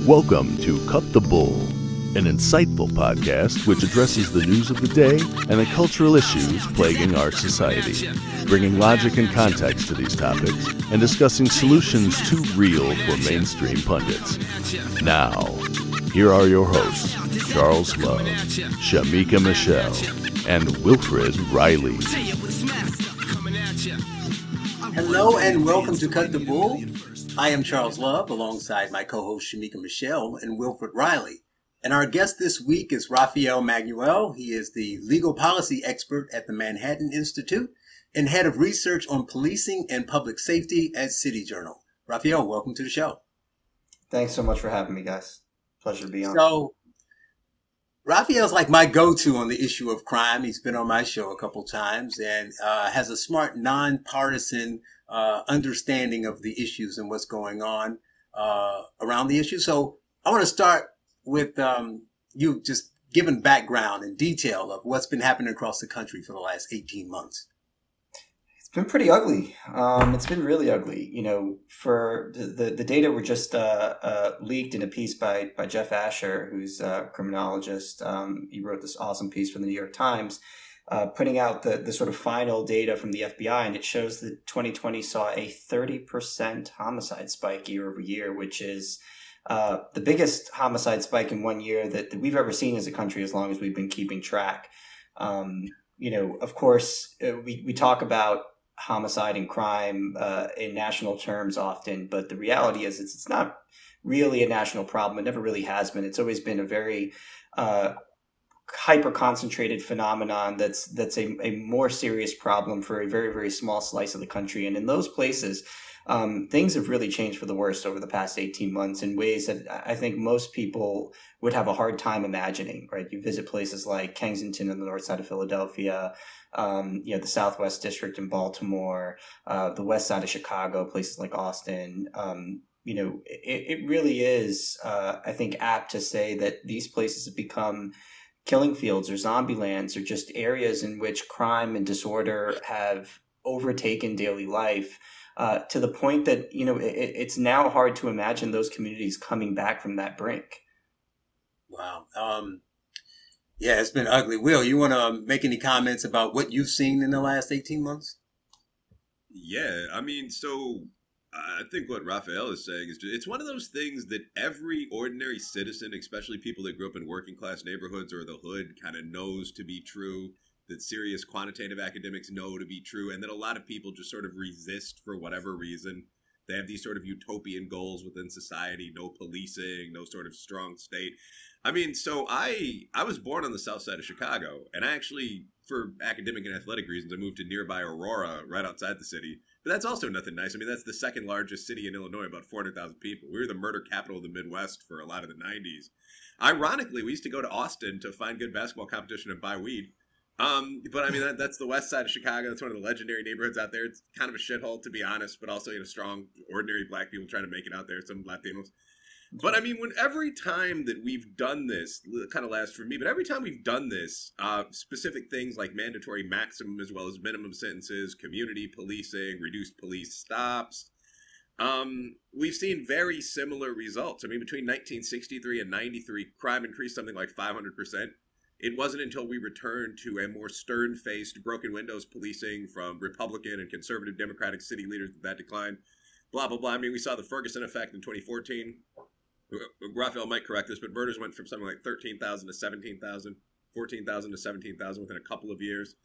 Welcome to Cut the Bull, an insightful podcast which addresses the news of the day and the cultural issues plaguing our society, bringing logic and context to these topics and discussing solutions too real for mainstream pundits. Now, here are your hosts, Charles Love, Shamika Michelle, and Wilfred Riley. Hello and welcome to Cut the Bull. I am Charles Love alongside my co-host Shamika Michelle and Wilfred Riley. And our guest this week is Rafael Mangual. He is the legal policy expert at the Manhattan Institute and head of research on policing and public safety at City Journal. Rafael, welcome to the show. Thanks so much for having me, guys. Pleasure to be on. So, Rafael's like my go-to on the issue of crime. He's been on my show a couple times and has a smart, nonpartisan understanding of the issues and what's going on around the issue. So I want to start with you just giving background and detail of what's been happening across the country for the last 18 months. It's been pretty ugly. It's been really ugly. You know, for the data were just leaked in a piece by Jeff Asher, who's a criminologist. He wrote this awesome piece for the New York Times, putting out the sort of final data from the FBI, and it shows that 2020 saw a 30% homicide spike year over year, which is the biggest homicide spike in 1 year that we've ever seen as a country as long as we've been keeping track. You know, of course, we talk about homicide and crime in national terms often, but the reality is it's not really a national problem. It never really has been. It's always been a very hyper-concentrated phenomenon that's a more serious problem for a very, very small slice of the country. And in those places, things have really changed for the worst over the past 18 months in ways that I think most people would have a hard time imagining, right? You visit places like Kensington on the north side of Philadelphia, the Southwest District in Baltimore, the west side of Chicago, places like Austin. It really is, I think, apt to say that these places have become killing fields or zombie lands or just areas in which crime and disorder have overtaken daily life. To the point that, it's now hard to imagine those communities coming back from that brink. Wow. Yeah, it's been ugly. Will, you want to make any comments about what you've seen in the last 18 months? Yeah, I think what Rafael is saying is it's one of those things that every ordinary citizen, especially people that grew up in working class neighborhoods or the hood, kind of knows to be true, that serious quantitative academics know to be true, and that a lot of people just sort of resist for whatever reason. They have these sort of utopian goals within society, no policing, no sort of strong state. I was born on the south side of Chicago, and I actually, for academic and athletic reasons, I moved to nearby Aurora, right outside the city. But that's also nothing nice. I mean, that's the second largest city in Illinois, about 400,000 people. We were the murder capital of the Midwest for a lot of the 90s. Ironically, we used to go to Austin to find good basketball competition and buy weed. That's the west side of Chicago. That's one of the legendary neighborhoods out there. It's kind of a shithole, to be honest, but also, strong, ordinary black people trying to make it out there, some Latinos. But every time that we've done this, kind of last for me, but every time we've done this, specific things like mandatory maximum as well as minimum sentences, community policing, reduced police stops, we've seen very similar results. Between 1963 and 93, crime increased something like 500%. It wasn't until we returned to a more stern-faced, broken windows policing from Republican and conservative Democratic city leaders that declined. Blah, blah, blah. We saw the Ferguson effect in 2014. Rafael might correct this, but murders went from something like 13,000 to 17,000, 14,000 to 17,000 within a couple of years.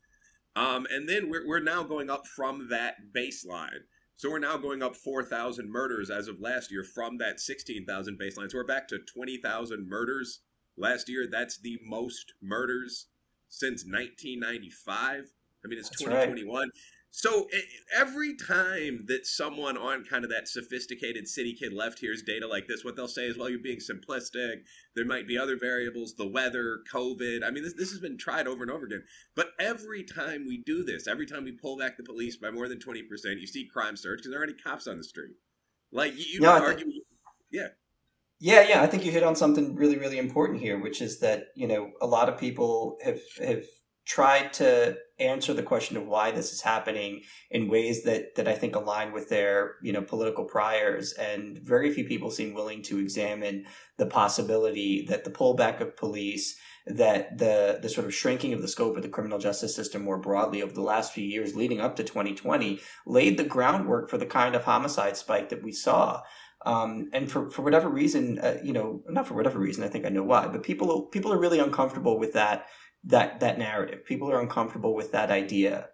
And then we're now going up from that baseline. So we're now going up 4,000 murders as of last year from that 16,000 baseline. So we're back to 20,000 murders. Last year, that's the most murders since 1995. It's That's 2021. Right. So every time that someone on kind of that sophisticated city kid left hears data like this, what they'll say is, well, you're being simplistic. There might be other variables, the weather, COVID. This has been tried over and over again. But every time we do this, every time we pull back the police by more than 20%, you see crime surge because there aren't any cops on the street. Like, you can argue. Yeah. Yeah, I think you hit on something really, really important here, which is that, a lot of people have tried to answer the question of why this is happening in ways that I think align with their, political priors. And very few people seem willing to examine the possibility that the pullback of police, that the sort of shrinking of the scope of the criminal justice system more broadly over the last few years leading up to 2020 laid the groundwork for the kind of homicide spike that we saw. And for whatever reason, not for whatever reason, I think I know why, but people are really uncomfortable with that narrative. People are uncomfortable with that idea.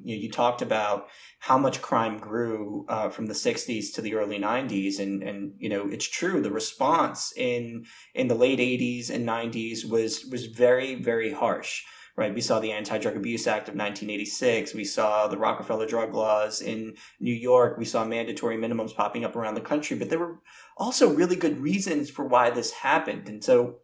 You talked about how much crime grew from the 60s to the early 90s, and it's true. The response in the late 80s and 90s was very, very harsh. Right, we saw the Anti-Drug Abuse Act of 1986. We saw the Rockefeller drug laws in New York. We saw mandatory minimums popping up around the country. But there were also really good reasons for why this happened. And so,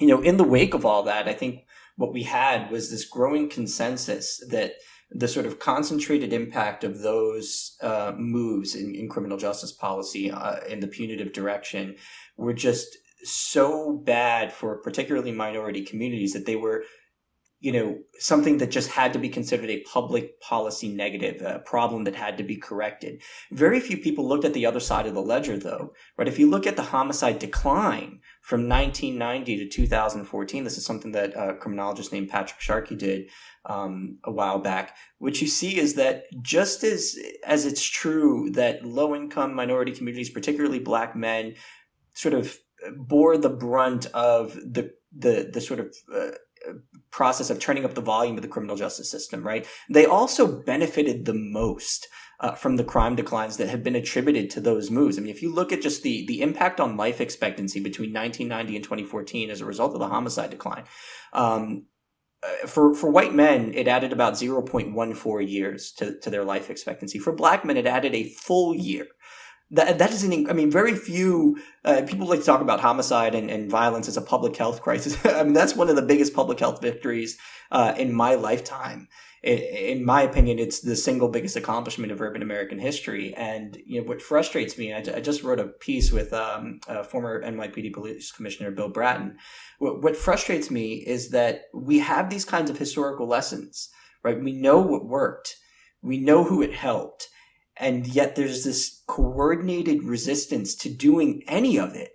in the wake of all that, I think what we had was this growing consensus that the sort of concentrated impact of those moves in criminal justice policy in the punitive direction were just so bad for particularly minority communities that they were something that just had to be considered a public policy negative, a problem that had to be corrected. Very few people looked at the other side of the ledger, though, right? If you look at the homicide decline from 1990 to 2014, this is something that a criminologist named Patrick Sharkey did a while back. What you see is that just as it's true that low-income minority communities, particularly Black men, sort of bore the brunt of the sort of process of turning up the volume of the criminal justice system, right? They also benefited the most from the crime declines that have been attributed to those moves. I mean, if you look at just the impact on life expectancy between 1990 and 2014 as a result of the homicide decline, for white men, it added about 0.14 years to their life expectancy. For Black men, it added a full year. That is very few people like to talk about homicide and violence as a public health crisis. I mean, that's one of the biggest public health victories in my lifetime. In my opinion, it's the single biggest accomplishment of urban American history. And what frustrates me, I just wrote a piece with former NYPD Police Commissioner Bill Bratton. What frustrates me is that we have these kinds of historical lessons, right? We know what worked. We know who it helped. And yet there's this coordinated resistance to doing any of it,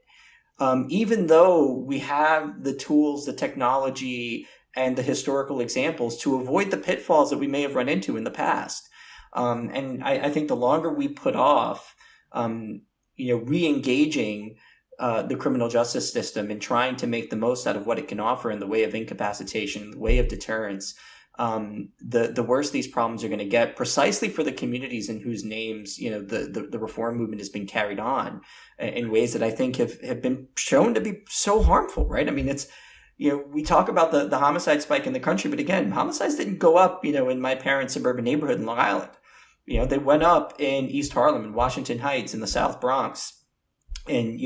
even though we have the tools, the technology, and the historical examples to avoid the pitfalls that we may have run into in the past. And I think the longer we put off, re-engaging the criminal justice system and trying to make the most out of what it can offer in the way of incapacitation, the way of deterrence, the worse these problems are going to get, precisely for the communities in whose names, the reform movement has been carried on in ways that I think have been shown to be so harmful, right? I mean, it's, we talk about the homicide spike in the country, but again, homicides didn't go up, in my parents' suburban neighborhood in Long Island. They went up in East Harlem and Washington Heights in the South Bronx, in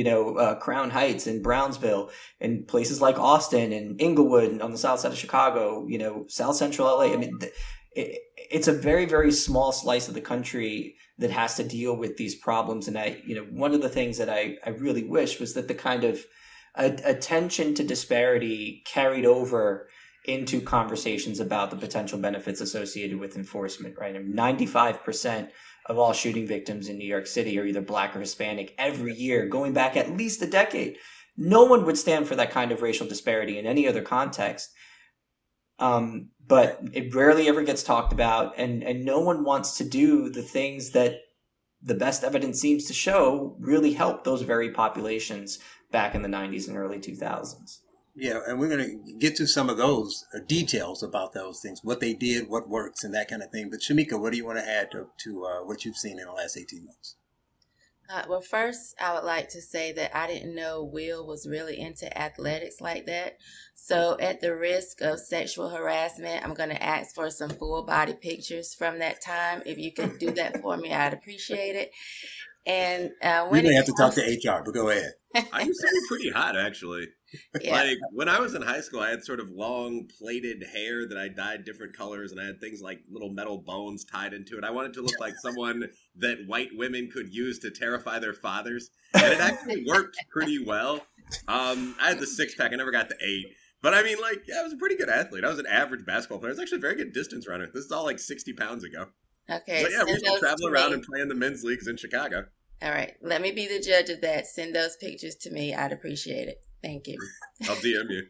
Crown Heights and Brownsville, and places like Austin and Inglewood and on the south side of Chicago, South Central LA. I mean, it's a very, very small slice of the country that has to deal with these problems. And one of the things that I really wish was that the kind of attention to disparity carried over into conversations about the potential benefits associated with enforcement, right? I mean, 95% of all shooting victims in New York City are either Black or Hispanic every year, going back at least a decade. No one would stand for that kind of racial disparity in any other context. But it rarely ever gets talked about, and no one wants to do the things that the best evidence seems to show really help those very populations back in the 90s and early 2000s. Yeah, and we're going to get to some of those details about those things, what they did, what works, and that kind of thing. But Shamika, what do you want to add to what you've seen in the last 18 months? Well, first, I would like to say that I didn't know Will was really into athletics like that. So at the risk of sexual harassment, I'm going to ask for some full body pictures from that time. If you could do that for me, I'd appreciate it. And we may have to talk to HR, but go ahead. I used to be pretty hot, actually. Yeah. Like, when I was in high school, I had sort of long plaited hair that I dyed different colors, and I had things like little metal bones tied into it. I wanted to look like someone that white women could use to terrify their fathers, and it actually worked pretty well. I had the 6-pack. I never got the 8. But I mean, like, yeah, I was a pretty good athlete. I was an average basketball player. I was actually a very good distance runner. This is all like 60 pounds ago. Okay, So yeah, we send used to those travel to around me. and play in the men's leagues in Chicago. All right, let me be the judge of that. Send those pictures to me. I'd appreciate it. Thank you. I'll DM you.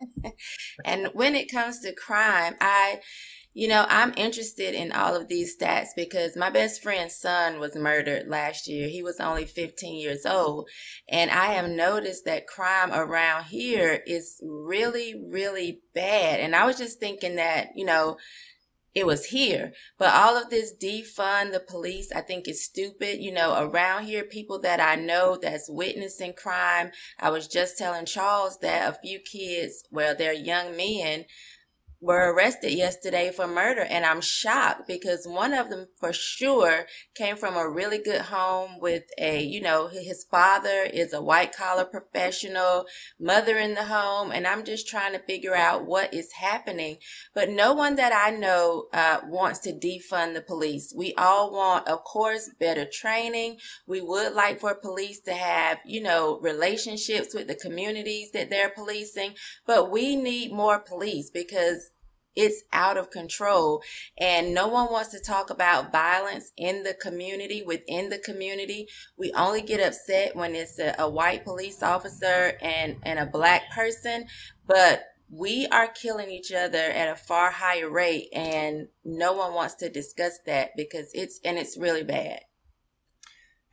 And when it comes to crime, I'm interested in all of these stats because my best friend's son was murdered last year. He was only 15 years old. And I have noticed that crime around here is really, really bad. And I was just thinking that, it was here. But all of this defund the police, I think is stupid. Around here, people that I know that's witnessing crime. I was just telling Charles that a few kids, well, they're young men, were arrested yesterday for murder, and I'm shocked because one of them for sure came from a really good home with his father is a white collar professional, mother in the home, and I'm just trying to figure out what is happening. But no one that I know wants to defund the police. We all want, of course, better training. We would like for police to have, relationships with the communities that they're policing, but we need more police because it's out of control, and no one wants to talk about violence in the community, within the community. We only get upset when it's a white police officer and a black person, but we are killing each other at a far higher rate, and no one wants to discuss that because it's really bad.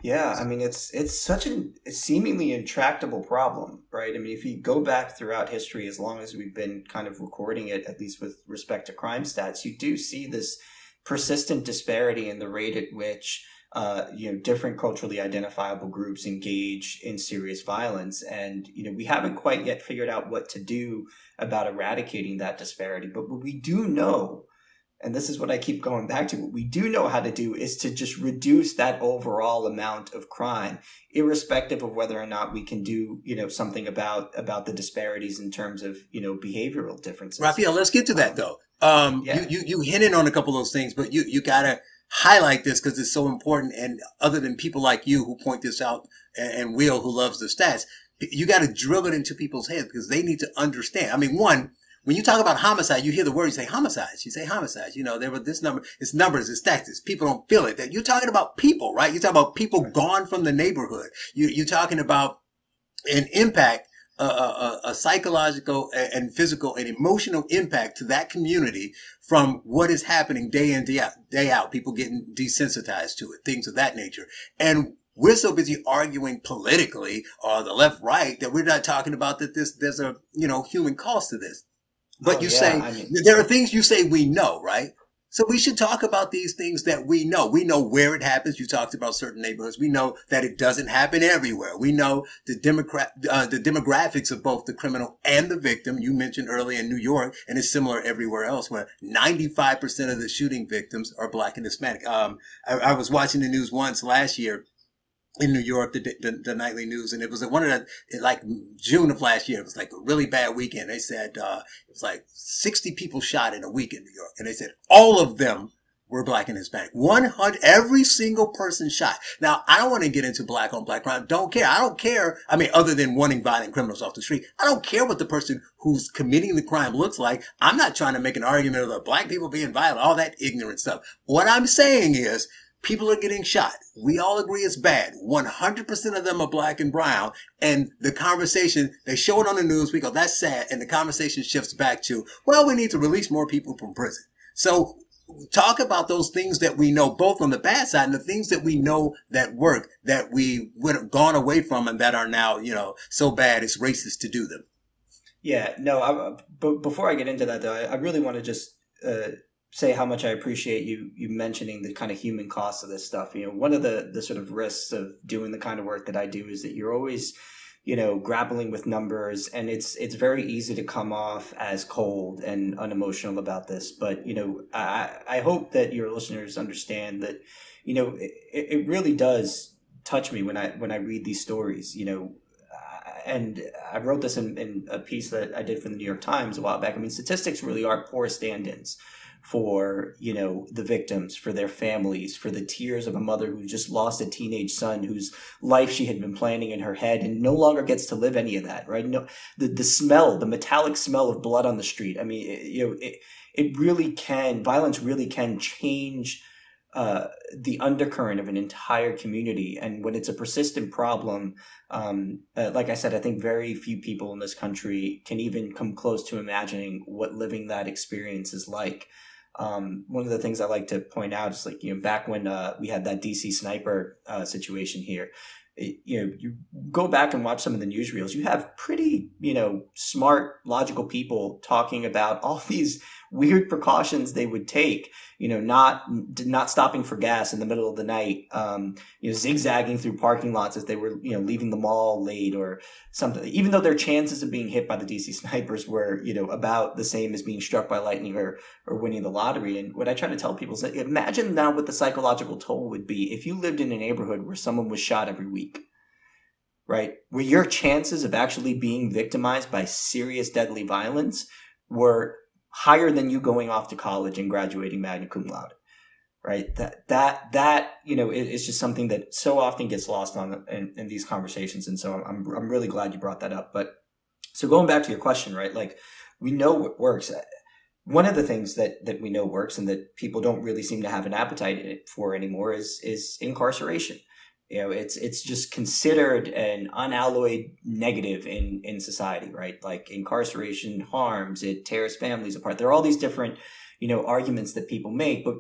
Yeah, I mean, it's such a seemingly intractable problem, right? I mean, if you go back throughout history, as long as we've been kind of recording it, at least with respect to crime stats, you do see this persistent disparity in the rate at which different culturally identifiable groups engage in serious violence. And, we haven't quite yet figured out what to do about eradicating that disparity. But what we do know, and this is what I keep going back to, what we do know how to do is to just reduce that overall amount of crime, irrespective of whether or not we can do, something about the disparities in terms of, behavioral differences. Rafael, let's get to that though. Yeah. You hinted on a couple of those things, but you gotta highlight this because it's so important. And other than people like you who point this out and Will who loves the stats, you got to drill it into people's heads because they need to understand. I mean, one, when you talk about homicide, you hear the word, you say homicides. You say homicides. There were this number. It's numbers. It's stats. People don't feel it. That you're talking about people, right? You're talking about people gone from the neighborhood. You're talking about an impact, a psychological and physical and emotional impact to that community from what is happening day in, day out. People getting desensitized to it, things of that nature. And we're so busy arguing politically or the left, right, that we're not talking about that there's a, human cost to this. But there are things you say we know, right? So we should talk about these things that we know. We know where it happens. You talked about certain neighborhoods. We know that it doesn't happen everywhere. We know the demographics of both the criminal and the victim. You mentioned earlier in New York, and it's similar everywhere else, where 95% of the shooting victims are Black and Hispanic. I was watching the news once last year in New York, the nightly news, and it was one of the, like June of last year. It was like a really bad weekend. They said it was like 60 people shot in a week in New York, and they said all of them were Black and Hispanic. 100, every single person shot. Now, I don't want to get into Black on Black crime. Don't care. I don't care. I mean, other than wanting violent criminals off the street, I don't care what the person who's committing the crime looks like. I'm not trying to make an argument of the Black people being violent, all that ignorant stuff. What I'm saying is, people are getting shot. We all agree it's bad. 100% of them are Black and brown. And the conversation, they show it on the news. We go, that's sad. And the conversation shifts back to, well, we need to release more people from prison. So talk about those things that we know, both on the bad side and the things that we know that work, that we would have gone away from and that are now, so bad it's racist to do them. Yeah, no, but before I get into that, though, I really want to just say how much I appreciate you mentioning the kind of human cost of this stuff. One of the sort of risks of doing the kind of work that I do is that you're always, grappling with numbers, and it's very easy to come off as cold and unemotional about this. But, I hope that your listeners understand that, it really does touch me when I read these stories. and I wrote this in a piece that I did for the New York Times a while back. I mean, statistics really are poor stand-ins for, the victims, for their families, for the tears of a mother who just lost a teenage son whose life she had been planning in her head and no longer gets to live any of that, right? No, the smell, the metallic smell of blood on the street. I mean, it really can, violence really can change the undercurrent of an entire community. And when it's a persistent problem, like I said, I think very few people in this country can even come close to imagining what living that experience is like. One of the things I like to point out is back when we had that DC sniper situation here, you go back and watch some of the newsreels, you have pretty, smart, logical people talking about all these weird precautions they would take, not stopping for gas in the middle of the night, zigzagging through parking lots as they were, leaving the mall late or something, even though their chances of being hit by the DC snipers were, about the same as being struck by lightning or winning the lottery. And what I try to tell people is that imagine now what the psychological toll would be if you lived in a neighborhood where someone was shot every week, right? Where your chances of actually being victimized by serious deadly violence were higher than you going off to college and graduating magna cum laude, right? That is just something that so often gets lost in these conversations. And so I'm really glad you brought that up. But so going back to your question, right? Like, we know what works. One of the things that we know works and that people don't really seem to have an appetite for anymore is incarceration. It's just considered an unalloyed negative in society, right? Like, incarceration harms, it tears families apart. There are all these different, arguments that people make, but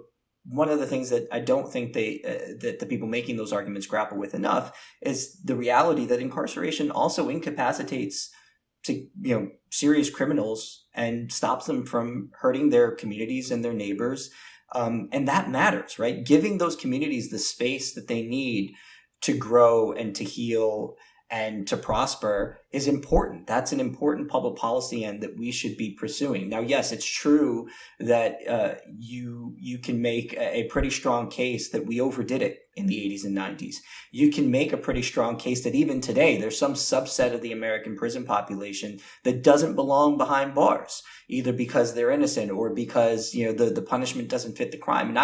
one of the things that I don't think that the people making those arguments grapple with enough is the reality that incarceration also incapacitates serious criminals and stops them from hurting their communities and their neighbors. And that matters, right? Giving those communities the space that they need to grow and to heal and to prosper is important. That's an important public policy end that we should be pursuing. Now, yes, it's true that you can make a pretty strong case that we overdid it in the 80s and 90s. You can make a pretty strong case that even today, there's some subset of the American prison population that doesn't belong behind bars, either because they're innocent or because, the punishment doesn't fit the crime. And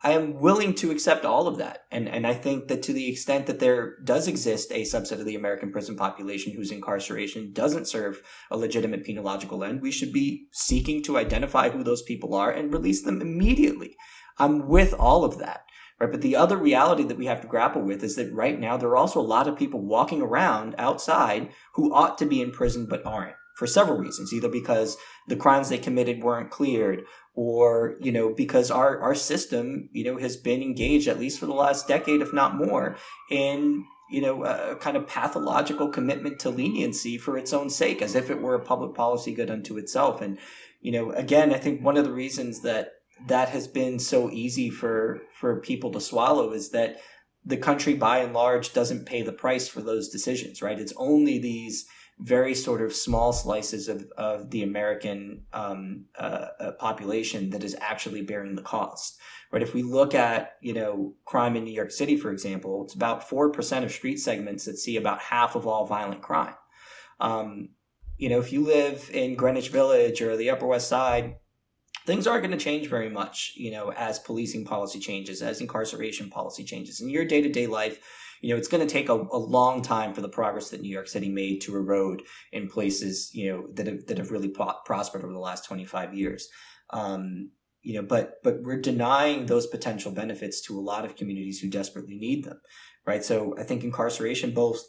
I am willing to accept all of that. And I think that to the extent that there does exist a subset of the American prison population whose incarceration doesn't serve a legitimate penological end, we should be seeking to identify who those people are and release them immediately. I'm with all of that, right? But the other reality that we have to grapple with is that right now there are also a lot of people walking around outside who ought to be in prison but aren't, for several reasons, either because the crimes they committed weren't cleared, or, because our system, has been engaged, at least for the last decade, if not more, in, a kind of pathological commitment to leniency for its own sake, as if it were a public policy good unto itself. And, again, I think one of the reasons that has been so easy for people to swallow is that the country, by and large, doesn't pay the price for those decisions, right? It's only these very sort of small slices of the American population that is actually bearing the cost, right? If we look at, crime in New York City, for example, it's about 4% of street segments that see about half of all violent crime. If you live in Greenwich Village or the Upper West Side, things aren't going to change very much, as policing policy changes, as incarceration policy changes. In your day-to-day life, it's going to take a long time for the progress that New York City made to erode in places, that have really prospered over the last 25 years. But we're denying those potential benefits to a lot of communities who desperately need them, right? So I think incarceration, both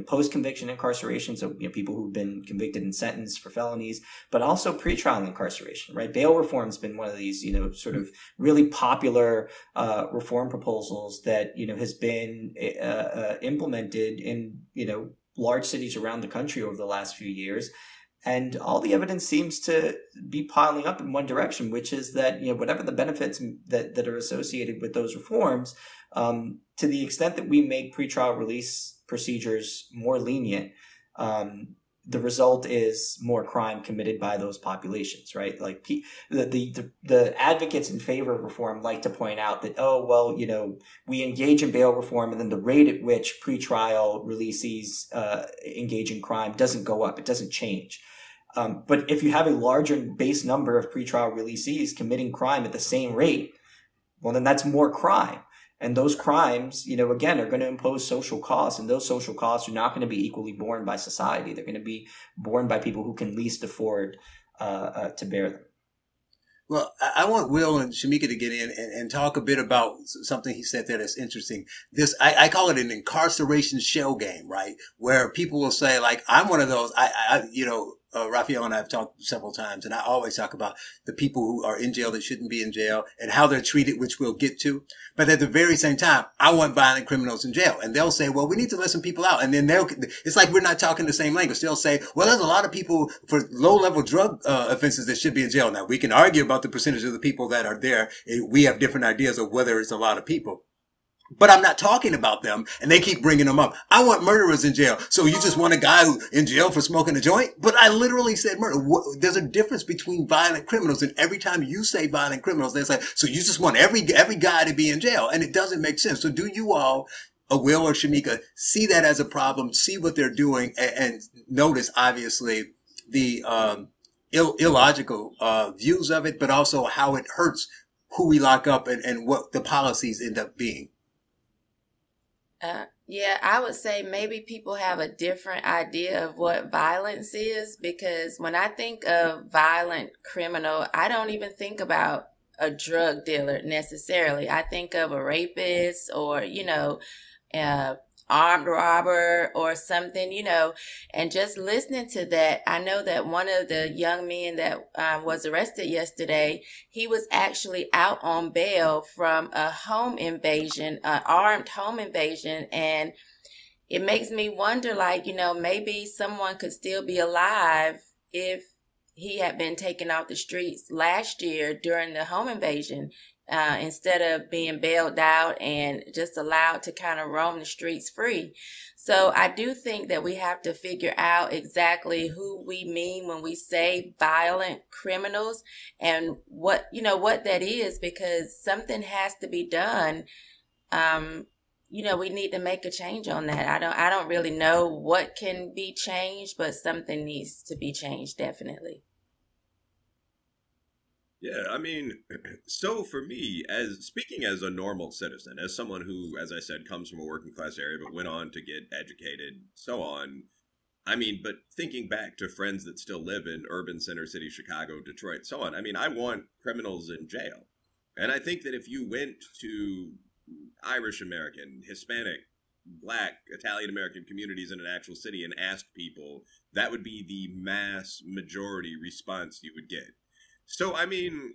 post-conviction incarceration, so people who've been convicted and sentenced for felonies, but also pretrial incarceration, right? Bail reform has been one of these, sort of really popular reform proposals that, has been implemented in, large cities around the country over the last few years. And all the evidence seems to be piling up in one direction, which is that, whatever the benefits that are associated with those reforms, to the extent that we make pretrial release procedures more lenient, the result is more crime committed by those populations, right? Like the advocates in favor of reform like to point out that, oh, well, we engage in bail reform, and then the rate at which pretrial releasees engage in crime doesn't go up. It doesn't change. But if you have a larger base number of pretrial releasees committing crime at the same rate, well, then that's more crime. And those crimes, again, are going to impose social costs, and those social costs are not going to be equally borne by society. They're going to be borne by people who can least afford to bear them. Well, I want Will and Shamika to get in and talk a bit about something he said there that's interesting. I call it an incarceration shell game, right? Where people will say, like, I'm one of those, Rafael and I have talked several times, and I always talk about the people who are in jail that shouldn't be in jail and how they're treated, which we'll get to. But at the very same time, I want violent criminals in jail. And they'll say, well, we need to let some people out. And then it's like we're not talking the same language. They'll say, well, there's a lot of people for low-level drug offenses that should be in jail. Now, we can argue about the percentage of the people that are there. We have different ideas of whether it's a lot of people. But I'm not talking about them, and they keep bringing them up. I want murderers in jail. So you just want a guy who in jail for smoking a joint? But I literally said murder. There's a difference between violent criminals, and every time you say violent criminals, they say, so you just want every guy to be in jail, and it doesn't make sense. So do you all, Will or Shamika, see that as a problem, see what they're doing, and notice, obviously, the illogical views of it, but also how it hurts who we lock up and what the policies end up being? Yeah, I would say maybe people have a different idea of what violence is, because when I think of violent criminal, I don't even think about a drug dealer necessarily. I think of a rapist or, armed robber or something, and just listening to that, I know that one of the young men that was arrested yesterday, he was actually out on bail from a home invasion, an armed home invasion. And it makes me wonder, like, maybe someone could still be alive if he had been taken off the streets last year during the home invasion. Instead of being bailed out and just allowed to kind of roam the streets free. So I do think that we have to figure out exactly who we mean when we say violent criminals and what that is, because something has to be done. We need to make a change on that. I don't really know what can be changed, but something needs to be changed, definitely. Yeah, I mean, so for me, speaking as a normal citizen, as someone who, as I said, comes from a working class area, but went on to get educated, so on, I mean, but thinking back to friends that still live in urban center city, Chicago, Detroit, so on, I mean, I want criminals in jail. And I think that if you went to Irish American, Hispanic, Black, Italian American communities in an actual city and asked people, that would be the mass majority response you would get. So, I mean,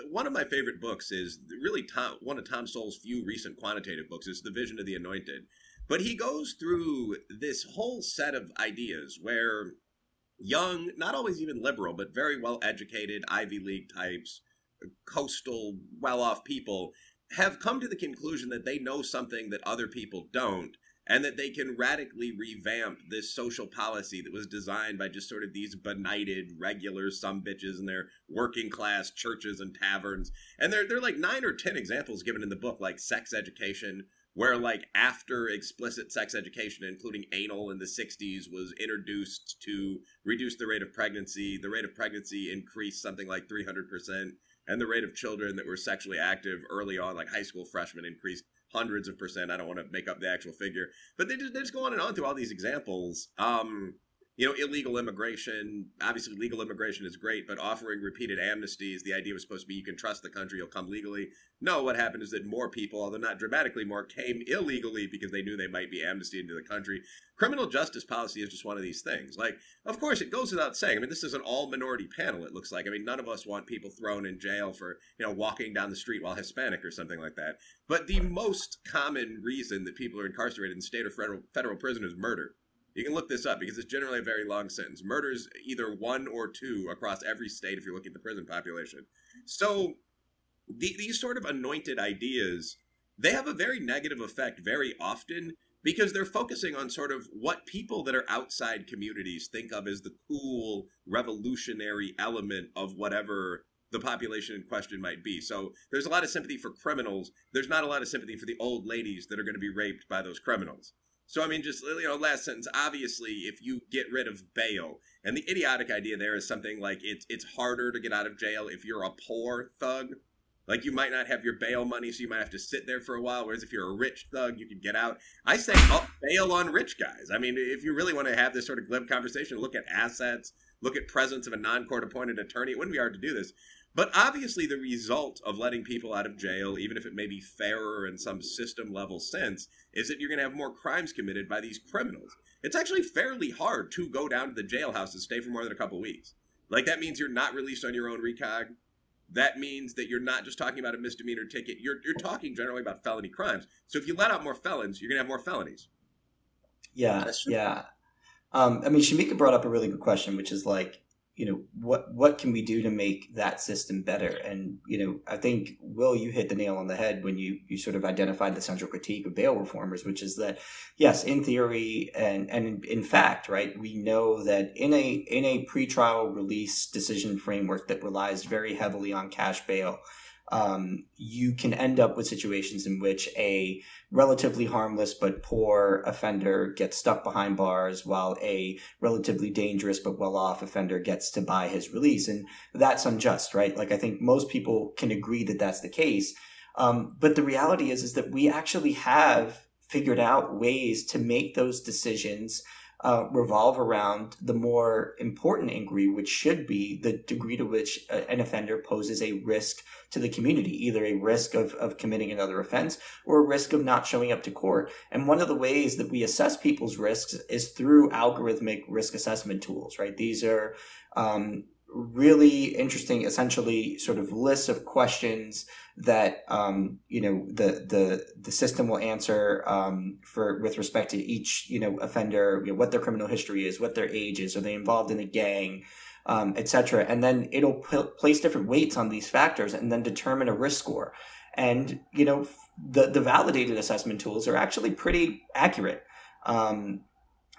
one of my favorite books is really one of Tom Sowell's few recent quantitative books. It's The Vision of the Anointed. But he goes through this whole set of ideas where young, not always even liberal, but very well-educated Ivy League types, coastal, well-off people have come to the conclusion that they know something that other people don't, and that they can radically revamp this social policy that was designed by just sort of these benighted, regular sumbitches in their working class churches and taverns. And there are like 9 or 10 examples given in the book, like sex education, where like after explicit sex education, including anal in the 60s, was introduced to reduce the rate of pregnancy increased something like 300%. And the rate of children that were sexually active early on, like high school freshmen, increased hundreds of percent. I don't want to make up the actual figure, but they just go on and on through all these examples. Illegal immigration, obviously legal immigration is great, but offering repeated amnesties, the idea was supposed to be you can trust the country, you'll come legally. No, what happened is that more people, although not dramatically more, came illegally because they knew they might be amnestied into the country. Criminal justice policy is just one of these things. Like, of course, it goes without saying. I mean, this is an all-minority panel, it looks like. I mean, none of us want people thrown in jail for, walking down the street while Hispanic or something like that. But the most common reason that people are incarcerated in state or federal prison is murder. You can look this up because it's generally a very long sentence. Murder is either 1 or 2 across every state if you're looking at the prison population. So these sort of anointed ideas, they have a very negative effect very often because they're focusing on sort of what people that are outside communities think of as the cool revolutionary element of whatever the population in question might be. So there's a lot of sympathy for criminals. There's not a lot of sympathy for the old ladies that are going to be raped by those criminals. So, I mean, just, last sentence, obviously, if you get rid of bail, and the idiotic idea there is something like it's harder to get out of jail if you're a poor thug. Like, you might not have your bail money, so you might have to sit there for a while, whereas if you're a rich thug, you can get out. I say bail on rich guys. I mean, if you really want to have this sort of glib conversation, look at assets, look at presence of a non-court appointed attorney. It wouldn't be hard to do this. But obviously the result of letting people out of jail, even if it may be fairer in some system level sense, is that you're going to have more crimes committed by these criminals. It's actually fairly hard to go down to the jailhouse and stay for more than a couple weeks. Like, that means you're not released on your own recog. That means that you're not just talking about a misdemeanor ticket. You're talking generally about felony crimes. So if you let out more felons, you're going to have more felonies. Yeah, yeah. I mean, Shamika brought up a really good question, which is like, what can we do to make that system better? And, I think, Will, you hit the nail on the head when you sort of identified the central critique of bail reformers, which is that, yes, in theory and in fact, right, we know that in a pretrial release decision framework that relies very heavily on cash bail, you can end up with situations in which a relatively harmless but poor offender gets stuck behind bars while a relatively dangerous but well-off offender gets to buy his release. And that's unjust, right? Like, I think most people can agree that that's the case. But the reality is that we actually have figured out ways to make those decisions revolve around the more important inquiry, which should be the degree to which an offender poses a risk to the community, either a risk of committing another offense or a risk of not showing up to court. And one of the ways that we assess people's risks is through algorithmic risk assessment tools, right? These are really interesting, essentially sort of lists of questions that the system will answer with respect to each offender, what their criminal history is, what their age is, are they involved in a gang, etc. And then it'll place different weights on these factors and then determine a risk score. And the validated assessment tools are actually pretty accurate.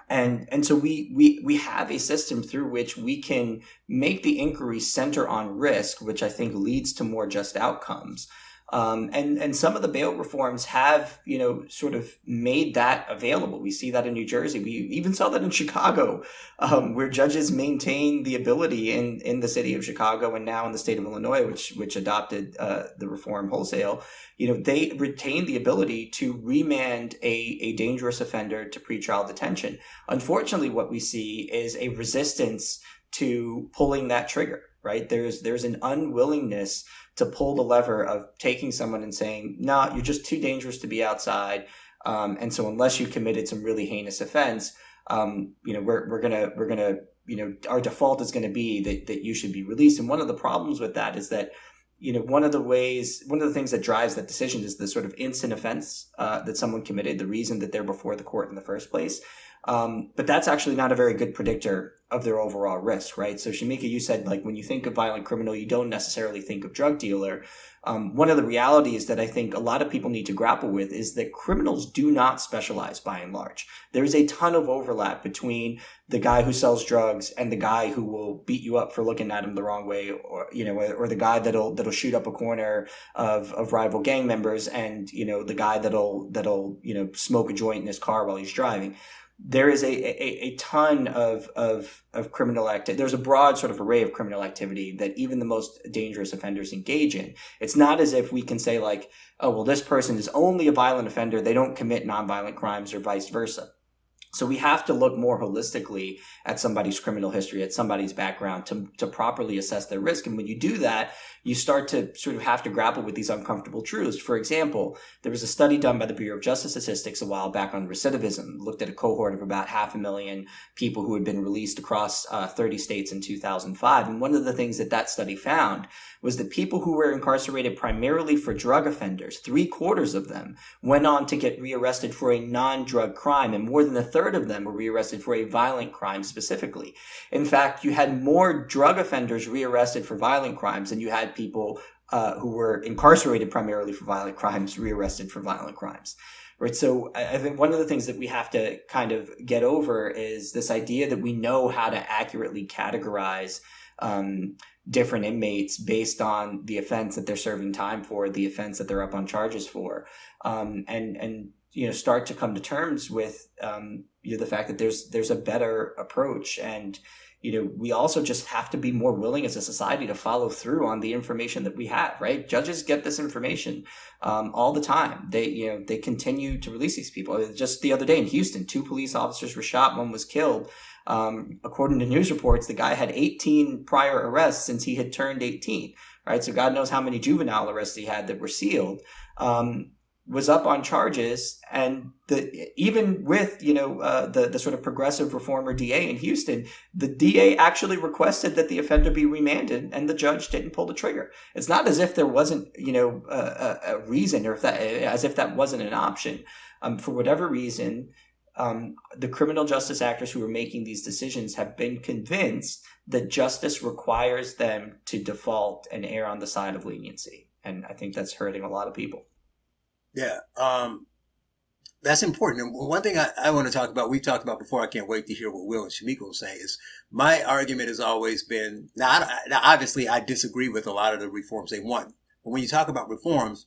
And so we have a system through which we can make the inquiry center on risk, which I think leads to more just outcomes. And some of the bail reforms have, sort of made that available. We see that in New Jersey. We even saw that in Chicago, where judges maintain the ability in the city of Chicago and now in the state of Illinois, which adopted the reform wholesale. They retain the ability to remand a dangerous offender to pretrial detention. Unfortunately, what we see is a resistance to pulling that trigger, right? There's an unwillingness to pull the lever of taking someone and saying, no, you're just too dangerous to be outside. And so unless you committed some really heinous offense, we're gonna, our default is going to be that you should be released. And one of the problems with that is that, one of the things that drives that decision is the sort of instant offense that someone committed, the reason that they're before the court in the first place. But that's actually not a very good predictor of their overall risk, right? So Shamika, you said, like, when you think of violent criminal, you don't necessarily think of drug dealer. One of the realities that I think a lot of people need to grapple with is that criminals do not specialize by and large. There's a ton of overlap between the guy who sells drugs and the guy who will beat you up for looking at him the wrong way, or the guy that'll shoot up a corner of rival gang members, and the guy that'll smoke a joint in his car while he's driving. There is a ton of criminal activity. There's a broad sort of array of criminal activity that even the most dangerous offenders engage in. It's not as if we can say, like, oh, well, this person is only a violent offender, they don't commit nonviolent crimes, or vice versa. So we have to look more holistically at somebody's criminal history, at somebody's background to properly assess their risk. And when you do that, you start to sort of have to grapple with these uncomfortable truths. For example, there was a study done by the Bureau of Justice Statistics a while back on recidivism, looked at a cohort of about 500,000 people who had been released across 30 states in 2005. And one of the things that study found was that people who were incarcerated primarily for drug offenders, 3/4 of them went on to get rearrested for a non-drug crime, and more than a third of them were rearrested for a violent crime specifically. In fact, you had more drug offenders rearrested for violent crimes than you had people who were incarcerated primarily for violent crimes rearrested for violent crimes. right? So I think one of the things that we have to kind of get over is this idea that we know how to accurately categorize different inmates based on the offense that they're serving time for, the offense that they're up on charges for, and start to come to terms with the fact that there's a better approach. And we also just have to be more willing as a society to follow through on the information that we have, right? Judges get this information all the time. They continue to release these people. Just the other day in Houston, 2 police officers were shot, 1 was killed. According to news reports, the guy had 18 prior arrests since he had turned 18, right? So God knows how many juvenile arrests he had that were sealed. Was up on charges, and even with the sort of progressive reformer DA in Houston, the DA actually requested that the offender be remanded, and the judge didn't pull the trigger. It's not as if there wasn't a reason, or as if that wasn't an option. For whatever reason, the criminal justice actors who are making these decisions have been convinced that justice requires them to default and err on the side of leniency, and I think that's hurting a lot of people. Yeah, that's important. And one thing I want to talk about, we've talked about before, I can't wait to hear what Will and Shamika will say, is my argument has always been, now obviously I disagree with a lot of the reforms they want. But when you talk about reforms,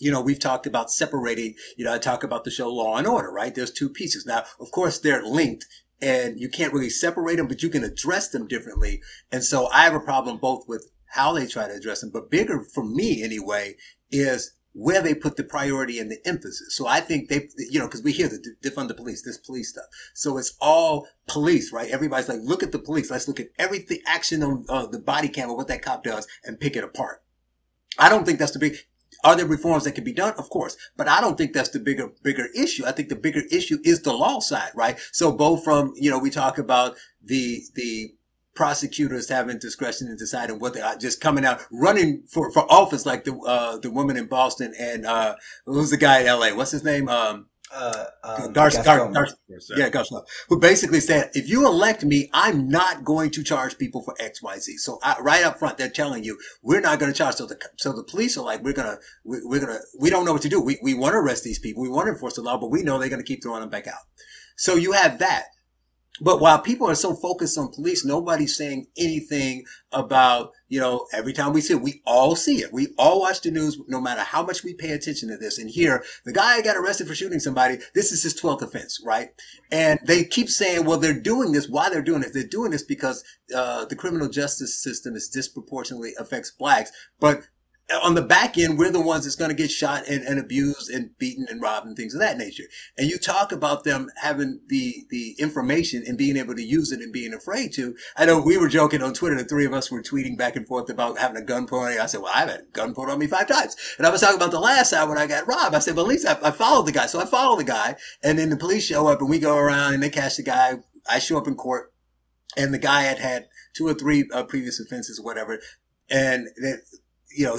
we've talked about separating, I talk about the show Law and Order, right? There's 2 pieces. Now, of course, they're linked and you can't really separate them, but you can address them differently. And so I have a problem both with how they try to address them, but bigger for me anyway is where they put the priority and the emphasis. So I think they, because we hear the defund the police, this police stuff. So it's all police, right? Everybody's like, look at the police. Let's look at everything, action on the body cam or what that cop does and pick it apart. I don't think that's the big, are there reforms that can be done? Of course. But I don't think that's the bigger issue. I think the bigger issue is the law side, right? So both from, we talk about the prosecutors having discretion in deciding what they are, just coming out running for office, like the woman in Boston and who's the guy in LA? What's his name? Garcon, who basically said, if you elect me, I'm not going to charge people for XYZ. So right up front, they're telling you, we're not going to charge. So the police are like, we don't know what to do. We want to arrest these people. We want to enforce the law, but we know they're going to keep throwing them back out. So you have that. But while people are so focused on police, nobody's saying anything about, every time we see it, we all see it. We all watch the news, no matter how much we pay attention to this. And here, the guy got arrested for shooting somebody. This is his 12th offense, right? And they keep saying, well, they're doing this. Why they're doing it? They're doing this because the criminal justice system is disproportionately affects blacks. But on the back end, we're the ones that's going to get shot and abused and beaten and robbed and things of that nature. And you talk about them having the information and being able to use it and being afraid to. I know we were joking on Twitter. The 3 of us were tweeting back and forth about having a gun put on me. I said, well, I've had a gun put on me 5 times. And I was talking about the last time when I got robbed. I said, well, at least I followed the guy. So I follow the guy, and then the police show up and we go around and they catch the guy. I show up in court, and the guy had 2 or 3 previous offenses or whatever. And then,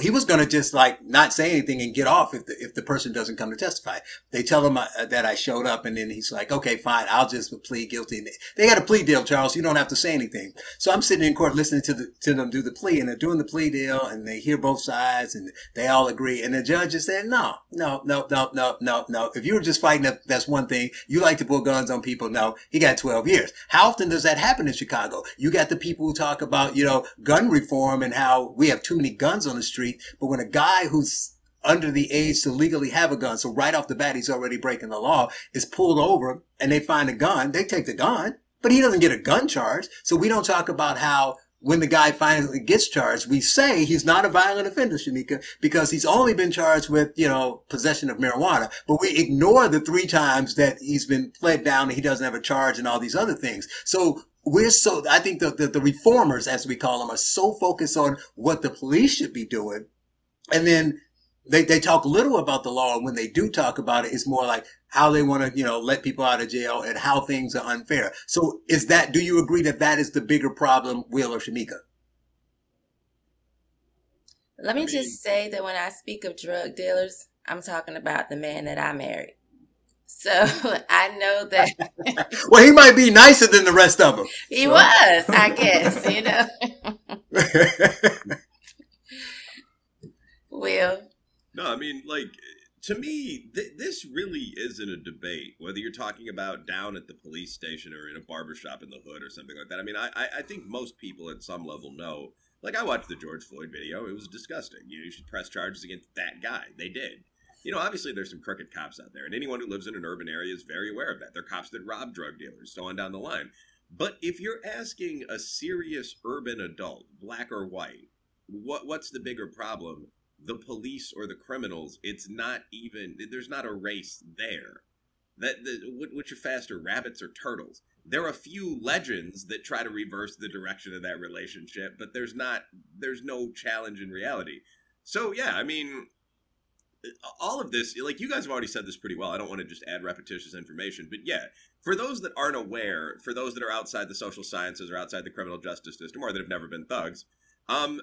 he was going to just like not say anything and get off if the person doesn't come to testify. They tell him that I showed up, and then he's like, okay, fine, I'll just plead guilty. And they got a plea deal, Charles. You don't have to say anything. So I'm sitting in court listening to them do the plea, and they're doing the plea deal, and they hear both sides, and they all agree. And the judge is saying, no. If you were just fighting, that's one thing. You like to pull guns on people. No, he got 12 years. How often does that happen in Chicago? You got the people who talk about, gun reform and how we have too many guns on the street. But when a guy who's under the age to legally have a gun, so right off the bat, he's already breaking the law, is pulled over and they find a gun, they take the gun, but he doesn't get a gun charge. So we don't talk about how when the guy finally gets charged, we say he's not a violent offender, Shamika, because he's only been charged with, possession of marijuana. But we ignore the 3 times that he's been pled down and he doesn't have a charge and all these other things. So I think the reformers, as we call them, are so focused on what the police should be doing. And then they talk little about the law. And when they do talk about it, it's more like how they want to, let people out of jail and how things are unfair. So do you agree that is the bigger problem, Will or Shamika? Let me just say that when I speak of drug dealers, I'm talking about the man that I married. So I know that. Well, he might be nicer than the rest of them. He was, I guess, Will. No, I mean, like, to me, this really isn't a debate, whether you're talking about down at the police station or in a barbershop in the hood or something like that. I mean, I think most people at some level know. Like, I watched the George Floyd video. It was disgusting. You should press charges against that guy. They did. Obviously there's some crooked cops out there, and anyone who lives in an urban area is very aware of that. They're cops that rob drug dealers, so on down the line. But if you're asking a serious urban adult, black or white, what's the bigger problem? The police or the criminals? It's not even, there's not a race there. Which are faster, rabbits or turtles? There are a few legends that try to reverse the direction of that relationship, but there's no challenge in reality. So yeah, I mean, all of this, like, you guys have already said this pretty well. I don't want to just add repetitious information, but yeah, for those that aren't aware, for those that are outside the social sciences or outside the criminal justice system or that have never been thugs,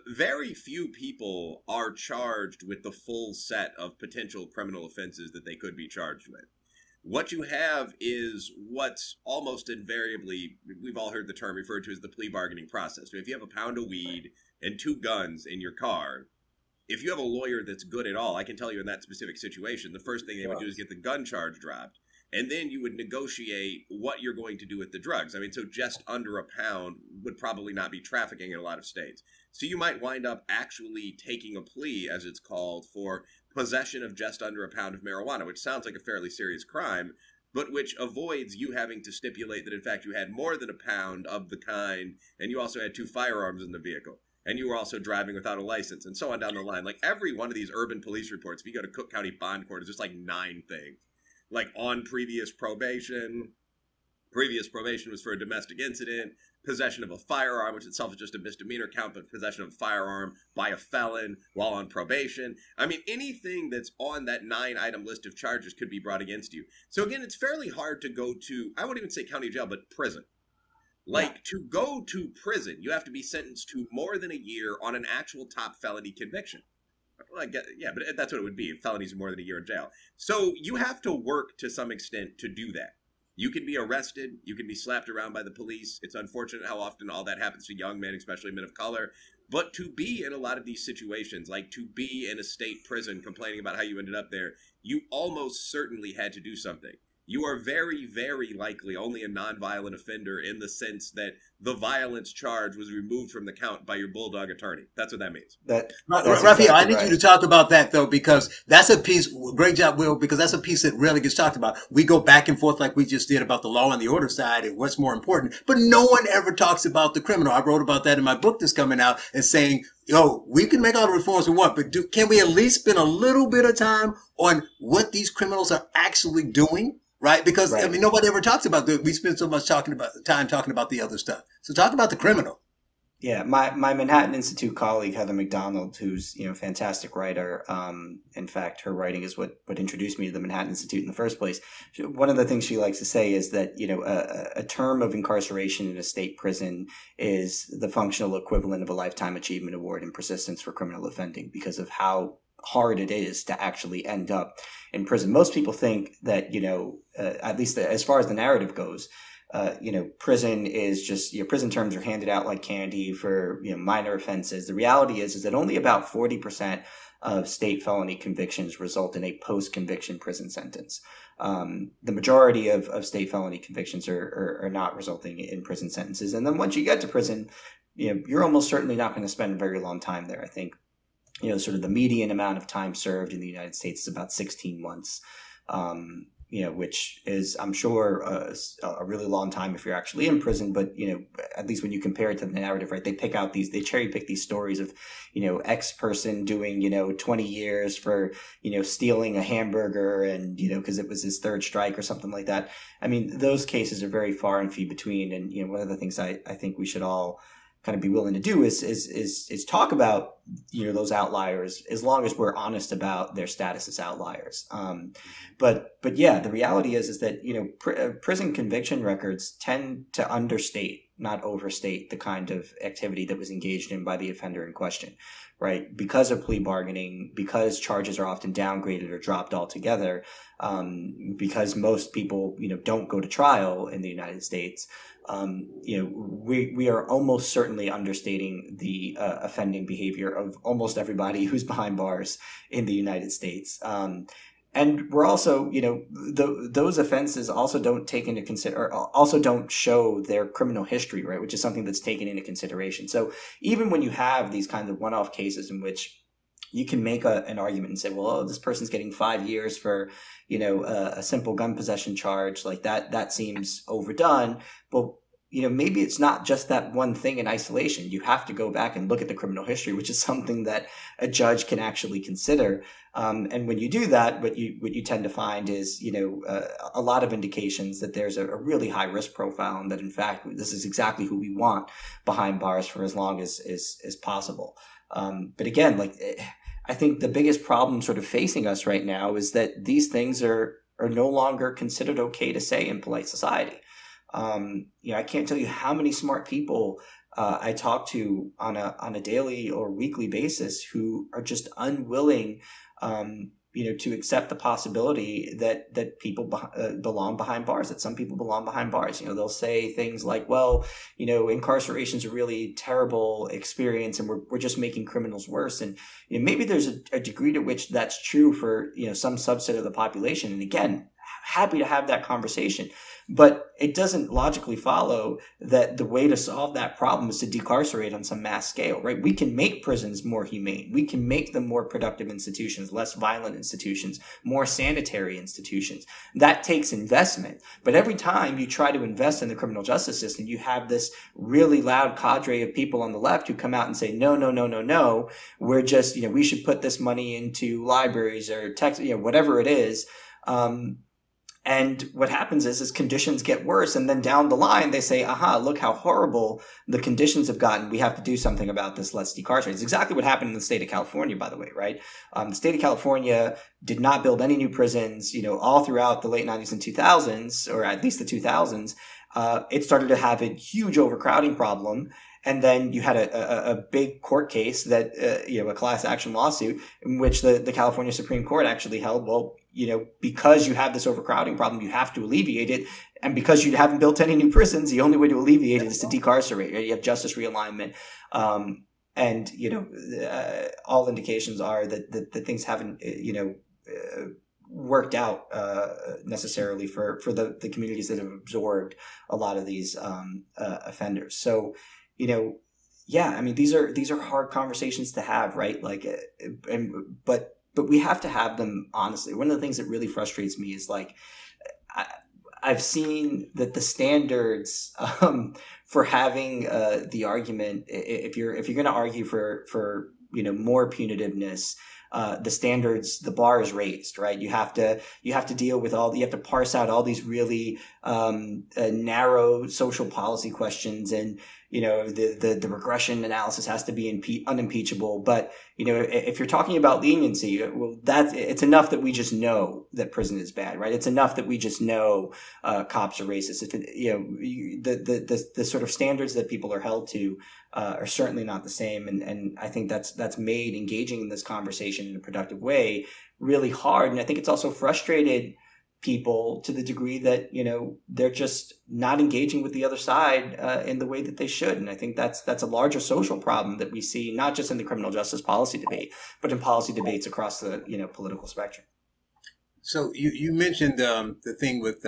very few people are charged with the full set of potential criminal offenses that they could be charged with. What you have is what's almost invariably, we've all heard the term referred to as the plea bargaining process. If you have a pound of weed and 2 guns in your car, if you have a lawyer that's good at all, I can tell you in that specific situation, the first thing they would do is get the gun charge dropped. And then you would negotiate what you're going to do with the drugs. I mean, so just under a pound would probably not be trafficking in a lot of states. So you might wind up actually taking a plea, as it's called, for possession of just under a pound of marijuana, which sounds like a fairly serious crime, but which avoids you having to stipulate that, in fact, you had more than a pound of the kind, and you also had 2 firearms in the vehicle. And you were also driving without a license, and so on down the line. Like, every one of these urban police reports, if you go to Cook County Bond Court, is just like 9 things. Like, on previous probation was for a domestic incident, possession of a firearm, which itself is just a misdemeanor count, but possession of a firearm by a felon while on probation. I mean, anything that's on that 9-item list of charges could be brought against you. So again, it's fairly hard to go to, I won't even say county jail, but prison. Like, to go to prison, you have to be sentenced to more than a year on an actual top felony conviction. Well, yeah, but that's what it would be. Felonies are more than a year in jail. So you have to work to some extent to do that. You can be arrested. You can be slapped around by the police. It's unfortunate how often all that happens to young men, especially men of color. But to be in a lot of these situations, like to be in a state prison complaining about how you ended up there, you almost certainly had to do something. You are very, very likely only a nonviolent offender in the sense that the violence charge was removed from the count by your bulldog attorney. That's what that means. Rafael, exactly I need you to talk about that, though, because that's a piece, great job, Will, because that's a piece that rarely gets talked about. We go back and forth like we just did about the law and the order side and what's more important, but no one ever talks about the criminal. I wrote about that in my book that's coming out and saying, we can make all the reforms we want, but can we at least spend a little bit of time on what these criminals are actually doing? Right? Because, I mean, nobody ever talks about we spend so much time talking about the other stuff. So talk about the criminal. Yeah. My Manhattan Institute colleague, Heather McDonald, who's, a fantastic writer. In fact, her writing is what introduced me to the Manhattan Institute in the first place. One of the things she likes to say is that, a term of incarceration in a state prison is the functional equivalent of a lifetime achievement award in persistence for criminal offending because of how hard it is to actually end up in prison. Most people think that, at least as far as the narrative goes, prison is just, prison terms are handed out like candy for, minor offenses. The reality is that only about 40% of state felony convictions result in a post-conviction prison sentence. The majority of state felony convictions are not resulting in prison sentences. And then once you get to prison, you're almost certainly not going to spend a very long time there. I think sort of the median amount of time served in the United States is about 16 months, which is, I'm sure, a really long time if you're actually in prison. But, at least when you compare it to the narrative, right, they cherry pick these stories of, X person doing, 20 years for, stealing a hamburger and, because it was his 3rd strike or something like that. I mean, those cases are very far and few between. And, one of the things I think we should all kind of be willing to do is talk about those outliers as long as we're honest about their status as outliers. But yeah, the reality is that prison conviction records tend to understate, not overstate, the kind of activity that was engaged in by the offender in question, right? Because of plea bargaining, because charges are often downgraded or dropped altogether, because most people don't go to trial in the United States. We are almost certainly understating the offending behavior of almost everybody who's behind bars in the United States. And we're also, those offenses also don't take into or also don't show their criminal history, right? Which is something that's taken into consideration. So even when you have these kinds of one-off cases in which you can make an argument and say, well, this person's getting 5 years for, a simple gun possession charge, like that seems overdone. But maybe it's not just that one thing in isolation. You have to go back and look at the criminal history, which is something that a judge can actually consider. And when you do that, what you tend to find is, a lot of indications that there's a really high risk profile, and that in fact, this is exactly who we want behind bars for as long as possible. But again, I think the biggest problem sort of facing us right now is that these things are no longer considered okay to say in polite society. I can't tell you how many smart people I talk to on a daily or weekly basis who are just unwilling, to accept the possibility that people belong behind bars, that some people belong behind bars. They'll say things like, well, incarceration is a really terrible experience and we're just making criminals worse. And maybe there's a degree to which that's true for, some subset of the population. And again, happy to have that conversation. But it doesn't logically follow that the way to solve that problem is to decarcerate on some mass scale, right? We can make prisons more humane. We can make them more productive institutions, less violent institutions, more sanitary institutions. That takes investment. But every time you try to invest in the criminal justice system, you have this really loud cadre of people on the left who come out and say, no, no, no, no, no. We're just, we should put this money into libraries or tech, whatever it is. And what happens is conditions get worse. And then down the line, they say, aha, look how horrible the conditions have gotten. We have to do something about this. Let's decarcerate. It's exactly what happened in the state of California, by the way, right? The state of California did not build any new prisons, all throughout the late 90s and 2000s, or at least the 2000s. It started to have a huge overcrowding problem. And then you had a big court case that, a class action lawsuit in which the California Supreme Court actually held, well, because you have this overcrowding problem, you have to alleviate it. And because you haven't built any new prisons, the only way to alleviate it is to decarcerate. Right? You have justice realignment. And, all indications are that things haven't, worked out necessarily for the communities that have absorbed a lot of these offenders. So, these are hard conversations to have, right? But we have to have them honestly. One of the things that really frustrates me is I've seen that the standards for having the argument, if you're going to argue for more punitiveness, the standards, the bar is raised, right? You have to deal with you have to parse out all these really narrow social policy questions, and the regression analysis has to be unimpeachable. But if you're talking about leniency, well, it's enough that we just know that prison is bad, right? It's enough that we just know cops are racist. The sort of standards that people are held to are certainly not the same, and I think that's made engaging in this conversation in a productive way really hard. And I think it's also frustrated people to the degree that they're just not engaging with the other side in the way that they should. And I think that's a larger social problem that we see not just in the criminal justice policy debate, but in policy debates across the political spectrum. So you mentioned the thing with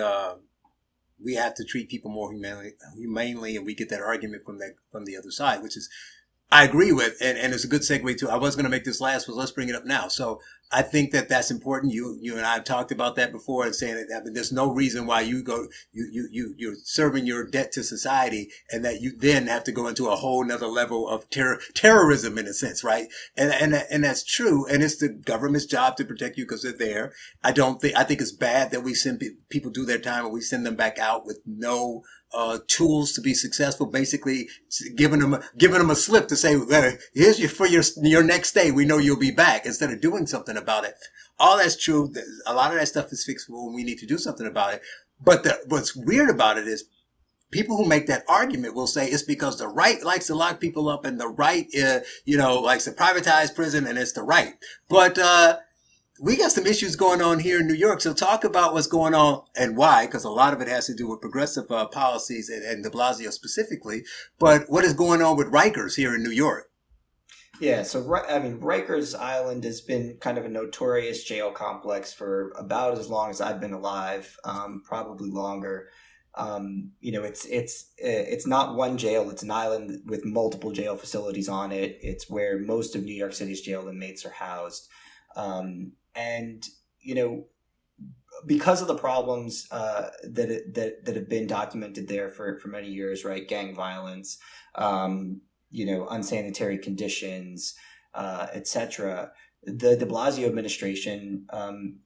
we have to treat people more humanely, and we get that argument from the other side, which is I agree with, and it's a good segue to, I was going to make this last, but let's bring it up now. So I think that's important. You and I have talked about that before, and saying that there's no reason why you're serving your debt to society, and that you then have to go into a whole nother level of terrorism in a sense, right? And that's true. And it's the government's job to protect you because they're there. I think it's bad that we send people do their time and we send them back out with no tools to be successful, basically giving them a slip to say, here's for your next stay. We know you'll be back, instead of doing something about it. All that's true. A lot of that stuff is fixable and we need to do something about it. But what's weird about it is people who make that argument will say it's because the right likes to lock people up and the right, likes to privatize prison, and it's the right. But, we got some issues going on here in New York. So talk about what's going on and why, because a lot of it has to do with progressive policies and de Blasio specifically. But what is going on with Rikers here in New York? Yeah, so I mean, Rikers Island has been kind of a notorious jail complex for about as long as I've been alive, probably longer. It's not one jail; it's an island with multiple jail facilities on it. It's where most of New York City's jail inmates are housed, and because of the problems that have been documented there for many years, right? Gang violence, unsanitary conditions, etc. The de Blasio administration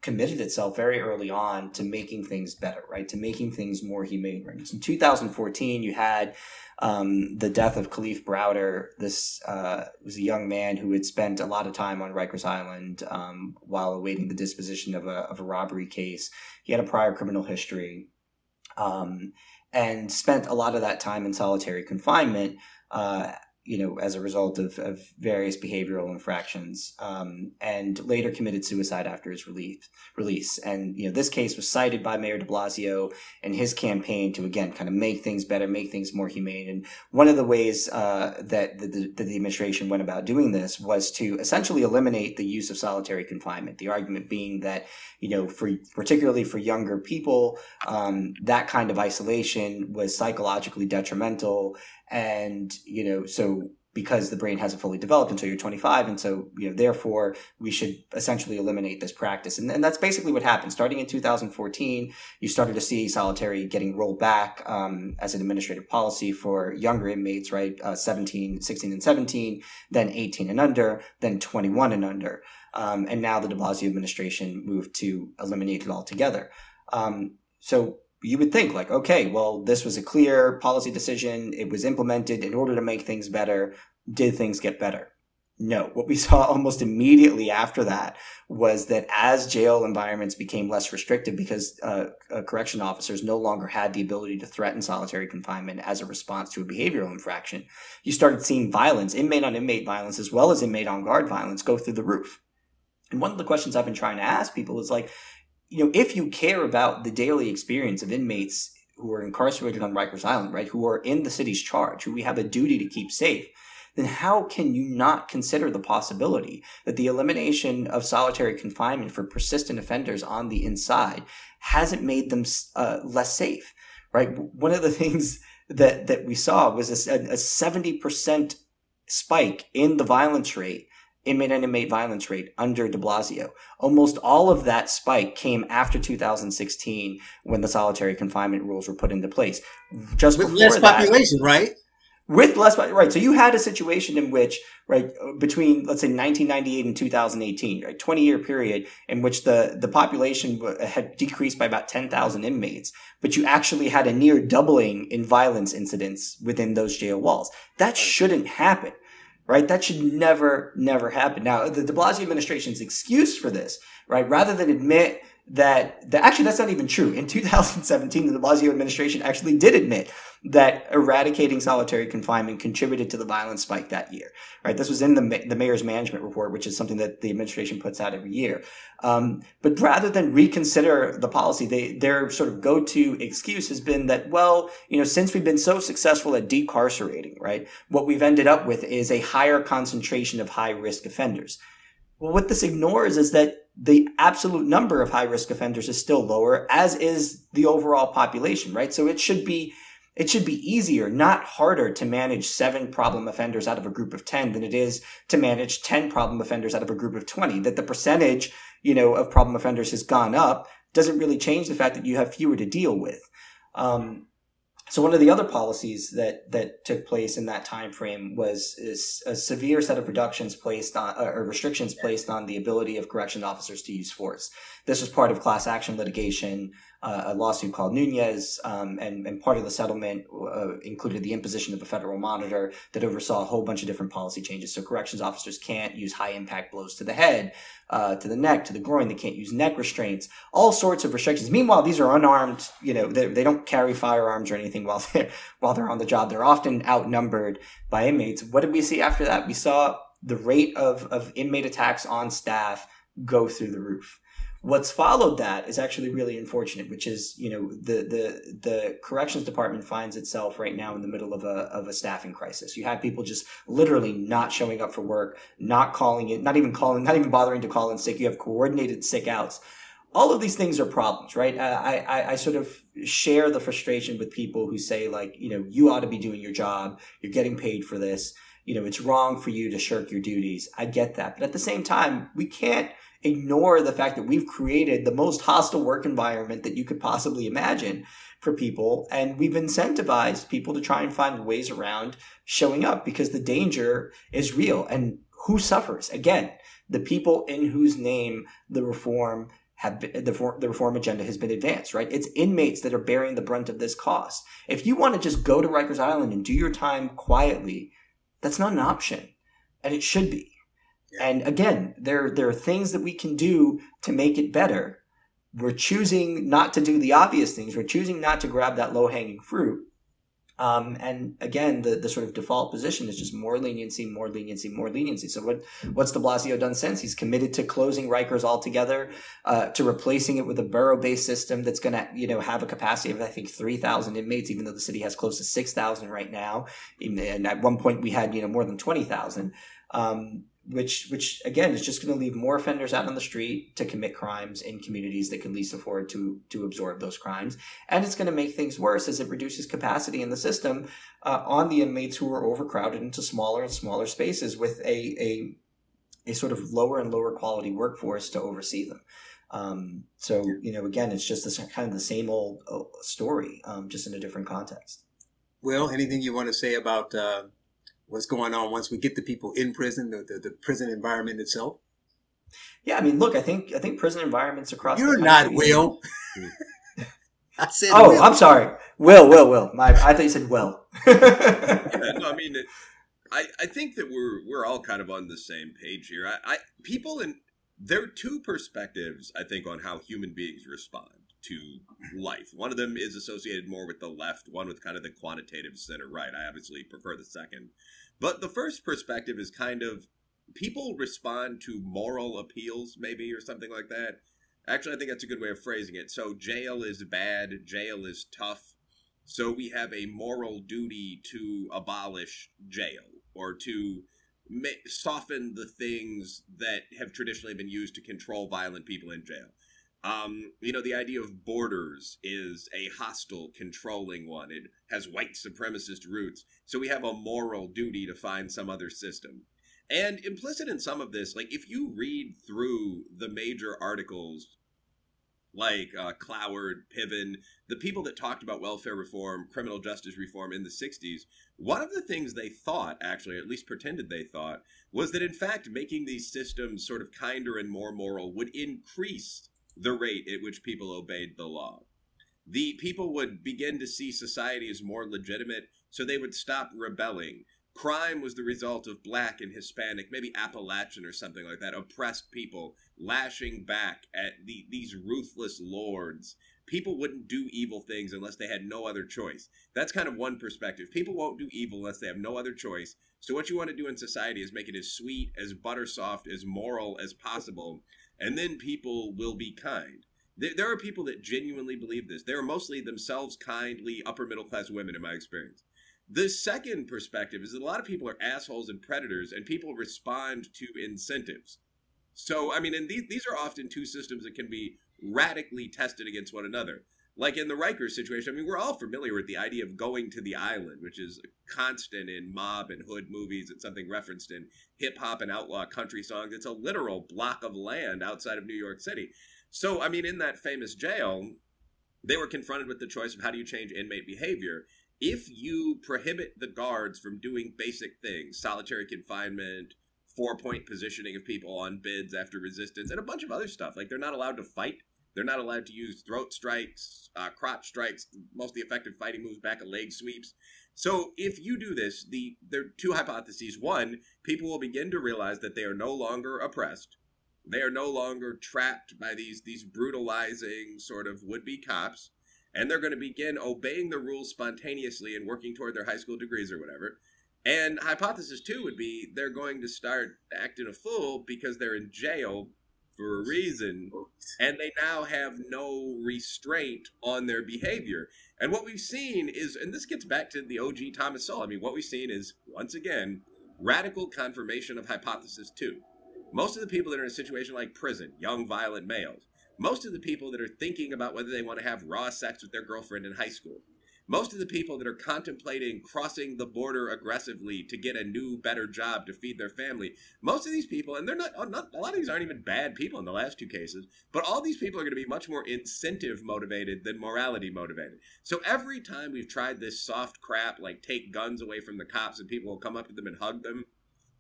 committed itself very early on to making things better, right? To making things more humane. Right? In 2014, you had the death of Khalif Browder. This was a young man who had spent a lot of time on Rikers Island while awaiting the disposition of a robbery case. He had a prior criminal history and spent a lot of that time in solitary confinement. As a result of various behavioral infractions, and later committed suicide after his release. And, this case was cited by Mayor de Blasio in his campaign to, again, kind of make things better, make things more humane. And one of the ways that the administration went about doing this was to essentially eliminate the use of solitary confinement. The argument being that, particularly for younger people, that kind of isolation was psychologically detrimental. And, so because the brain hasn't fully developed until you're 25. And so, therefore we should essentially eliminate this practice. And that's basically what happened. Starting in 2014, you started to see solitary getting rolled back as an administrative policy for younger inmates, right? 16 and 17, then 18 and under, then 21 and under. And now the de Blasio administration moved to eliminate it altogether. So you would think like, okay, well, this was a clear policy decision. It was implemented in order to make things better. Did things get better? No. What we saw almost immediately after that was that as jail environments became less restrictive because correction officers no longer had the ability to threaten solitary confinement as a response to a behavioral infraction, you started seeing violence, inmate on inmate violence, as well as inmate on guard violence go through the roof. And one of the questions I've been trying to ask people is like, if you care about the daily experience of inmates who are incarcerated on Rikers Island, right, who are in the city's charge, who we have a duty to keep safe, then how can you not consider the possibility that the elimination of solitary confinement for persistent offenders on the inside hasn't made them less safe, right? One of the things that we saw was a 70% spike in the violence rate, inmate and inmate violence rate under de Blasio. Almost all of that spike came after 2016 when the solitary confinement rules were put into place. Just with before less that, population, right? With less, right. So you had a situation in which, right, between, let's say 1998 and 2018, right, 20-year period in which the population had decreased by about 10,000 inmates, but you actually had a near doubling in violence incidents within those jail walls. That shouldn't happen. Right? That should never happen. Now, the de Blasio administration's excuse for this, right, rather than admit that actually that's not even true. In 2017, the de Blasio administration actually did admit that eradicating solitary confinement contributed to the violence spike that year. Right? This was in the mayor's management report, which is something that the administration puts out every year. But rather than reconsider the policy, their sort of go-to excuse has been that, well, since we've been so successful at decarcerating, right, what we've ended up with is a higher concentration of high-risk offenders. Well, what this ignores is that the absolute number of high-risk offenders is still lower, as is the overall population, right? So it should be easier, not harder, to manage 7 problem offenders out of a group of 10 than it is to manage 10 problem offenders out of a group of 20. That the percentage, of problem offenders has gone up doesn't really change the fact that you have fewer to deal with. So one of the other policies that took place in that time frame was a severe set of reductions placed on, or restrictions placed on the ability of correction officers to use force. This was part of class action litigation, a lawsuit called Nunez, and part of the settlement included the imposition of a federal monitor that oversaw a whole bunch of different policy changes. So corrections officers can't use high impact blows to the head, to the neck, to the groin. They can't use neck restraints, all sorts of restrictions. Meanwhile, these are unarmed, they don't carry firearms or anything while they're on the job. They're often outnumbered by inmates. What did we see after that? We saw the rate of inmate attacks on staff go through the roof. What's followed that is actually really unfortunate, which is, the corrections department finds itself right now in the middle of a staffing crisis. You have people just literally not showing up for work, not calling it, not even bothering to call in sick. You have coordinated sick outs. All of these things are problems, right? I sort of share the frustration with people who say, like, you ought to be doing your job. You're getting paid for this. It's wrong for you to shirk your duties. I get that. But at the same time, we can't ignore the fact that we've created the most hostile work environment that you could possibly imagine for people. And we've incentivized people to try and find ways around showing up because the danger is real. And who suffers? Again, the people in whose name the reform agenda has been advanced, right? It's inmates that are bearing the brunt of this cost. If you want to just go to Rikers Island and do your time quietly, that's not an option, and it should be. Yeah. And again, there are things that we can do to make it better. We're choosing not to do the obvious things. We're choosing not to grab that low-hanging fruit. And again, the sort of default position is just more leniency, more leniency, more leniency. So what's de Blasio done since? He's committed to closing Rikers altogether, to replacing it with a borough-based system that's going to, have a capacity of, I think, 3,000 inmates, even though the city has close to 6,000 right now. And at one point we had, more than 20,000. Which again is just going to leave more offenders out on the street to commit crimes in communities that can least afford to absorb those crimes, and it's going to make things worse as it reduces capacity in the system on the inmates who are overcrowded into smaller and smaller spaces with a sort of lower and lower quality workforce to oversee them. So again, it's just this kind of the same old story, just in a different context. Will, anything you want to say about what's going on once we get the people in prison, the prison environment itself? Yeah, I mean, look, I think prison environments across You're the country... You're not Will. I said Oh, Will. I'm sorry. Will. I thought you said Will. Yeah, no, I mean, I think that we're all kind of on the same page here. There are two perspectives, I think, on how human beings respond to life. One of them is associated more with the left, one with kind of the quantitative center right. I obviously prefer the second. But the first perspective is kind of people respond to moral appeals, maybe, or something like that. Actually, I think that's a good way of phrasing it. So jail is bad, jail is tough. So we have a moral duty to abolish jail or to soften the things that have traditionally been used to control violent people in jail. The idea of borders is a hostile, controlling one. It has white supremacist roots. So we have a moral duty to find some other system. And implicit in some of this, like if you read through the major articles like Cloward, Piven, the people that talked about welfare reform, criminal justice reform in the 60s, one of the things they thought, actually, or at least pretended they thought, was that in fact making these systems sort of kinder and more moral would increase the rate at which people obeyed the law. The people would begin to see society as more legitimate, so they would stop rebelling. Crime was the result of Black and Hispanic, maybe Appalachian or something like that, oppressed people lashing back at these ruthless lords. People wouldn't do evil things unless they had no other choice. That's kind of one perspective. People won't do evil unless they have no other choice. So what you want to do in society is make it as sweet, as buttersoft, as moral as possible, and then people will be kind. There are people that genuinely believe this. They are mostly themselves kindly, upper middle class women in my experience. The second perspective is that a lot of people are assholes and predators, and people respond to incentives. So, I mean, and these are often two systems that can be radically tested against one another. Like in the Rikers situation, I mean, we're all familiar with the idea of going to the island, which is constant in mob and hood movies. It's something referenced in hip-hop and outlaw country songs. It's a literal block of land outside of New York City. So, I mean, in that famous jail, they were confronted with the choice of how do you change inmate behavior. If you prohibit the guards from doing basic things, solitary confinement, 4-point positioning of people on bids after resistance, and a bunch of other stuff, like they're not allowed to fight. They're not allowed to use throat strikes, crotch strikes, mostly effective fighting moves, back of leg sweeps. So if you do this, there are two hypotheses. One, people will begin to realize that they are no longer oppressed. They are no longer trapped by these brutalizing sort of would-be cops. And they're going to begin obeying the rules spontaneously and working toward their high school degrees or whatever. And hypothesis two would be they're going to start acting a fool because they're in jail for a reason, and they now have no restraint on their behavior. And what we've seen is, and this gets back to the OG Thomas Sowell, I mean, what we've seen is, once again, radical confirmation of hypothesis 2. Most of the people that are in a situation like prison, young violent males, most of the people that are thinking about whether they want to have raw sex with their girlfriend in high school, most of the people that are contemplating crossing the border aggressively to get a new, better job to feed their family, most of these people, and they're not a lot of these aren't even bad people in the last 2 cases, but all these people are going to be much more incentive motivated than morality motivated. So every time we've tried this soft crap, like take guns away from the cops and people will come up to them and hug them,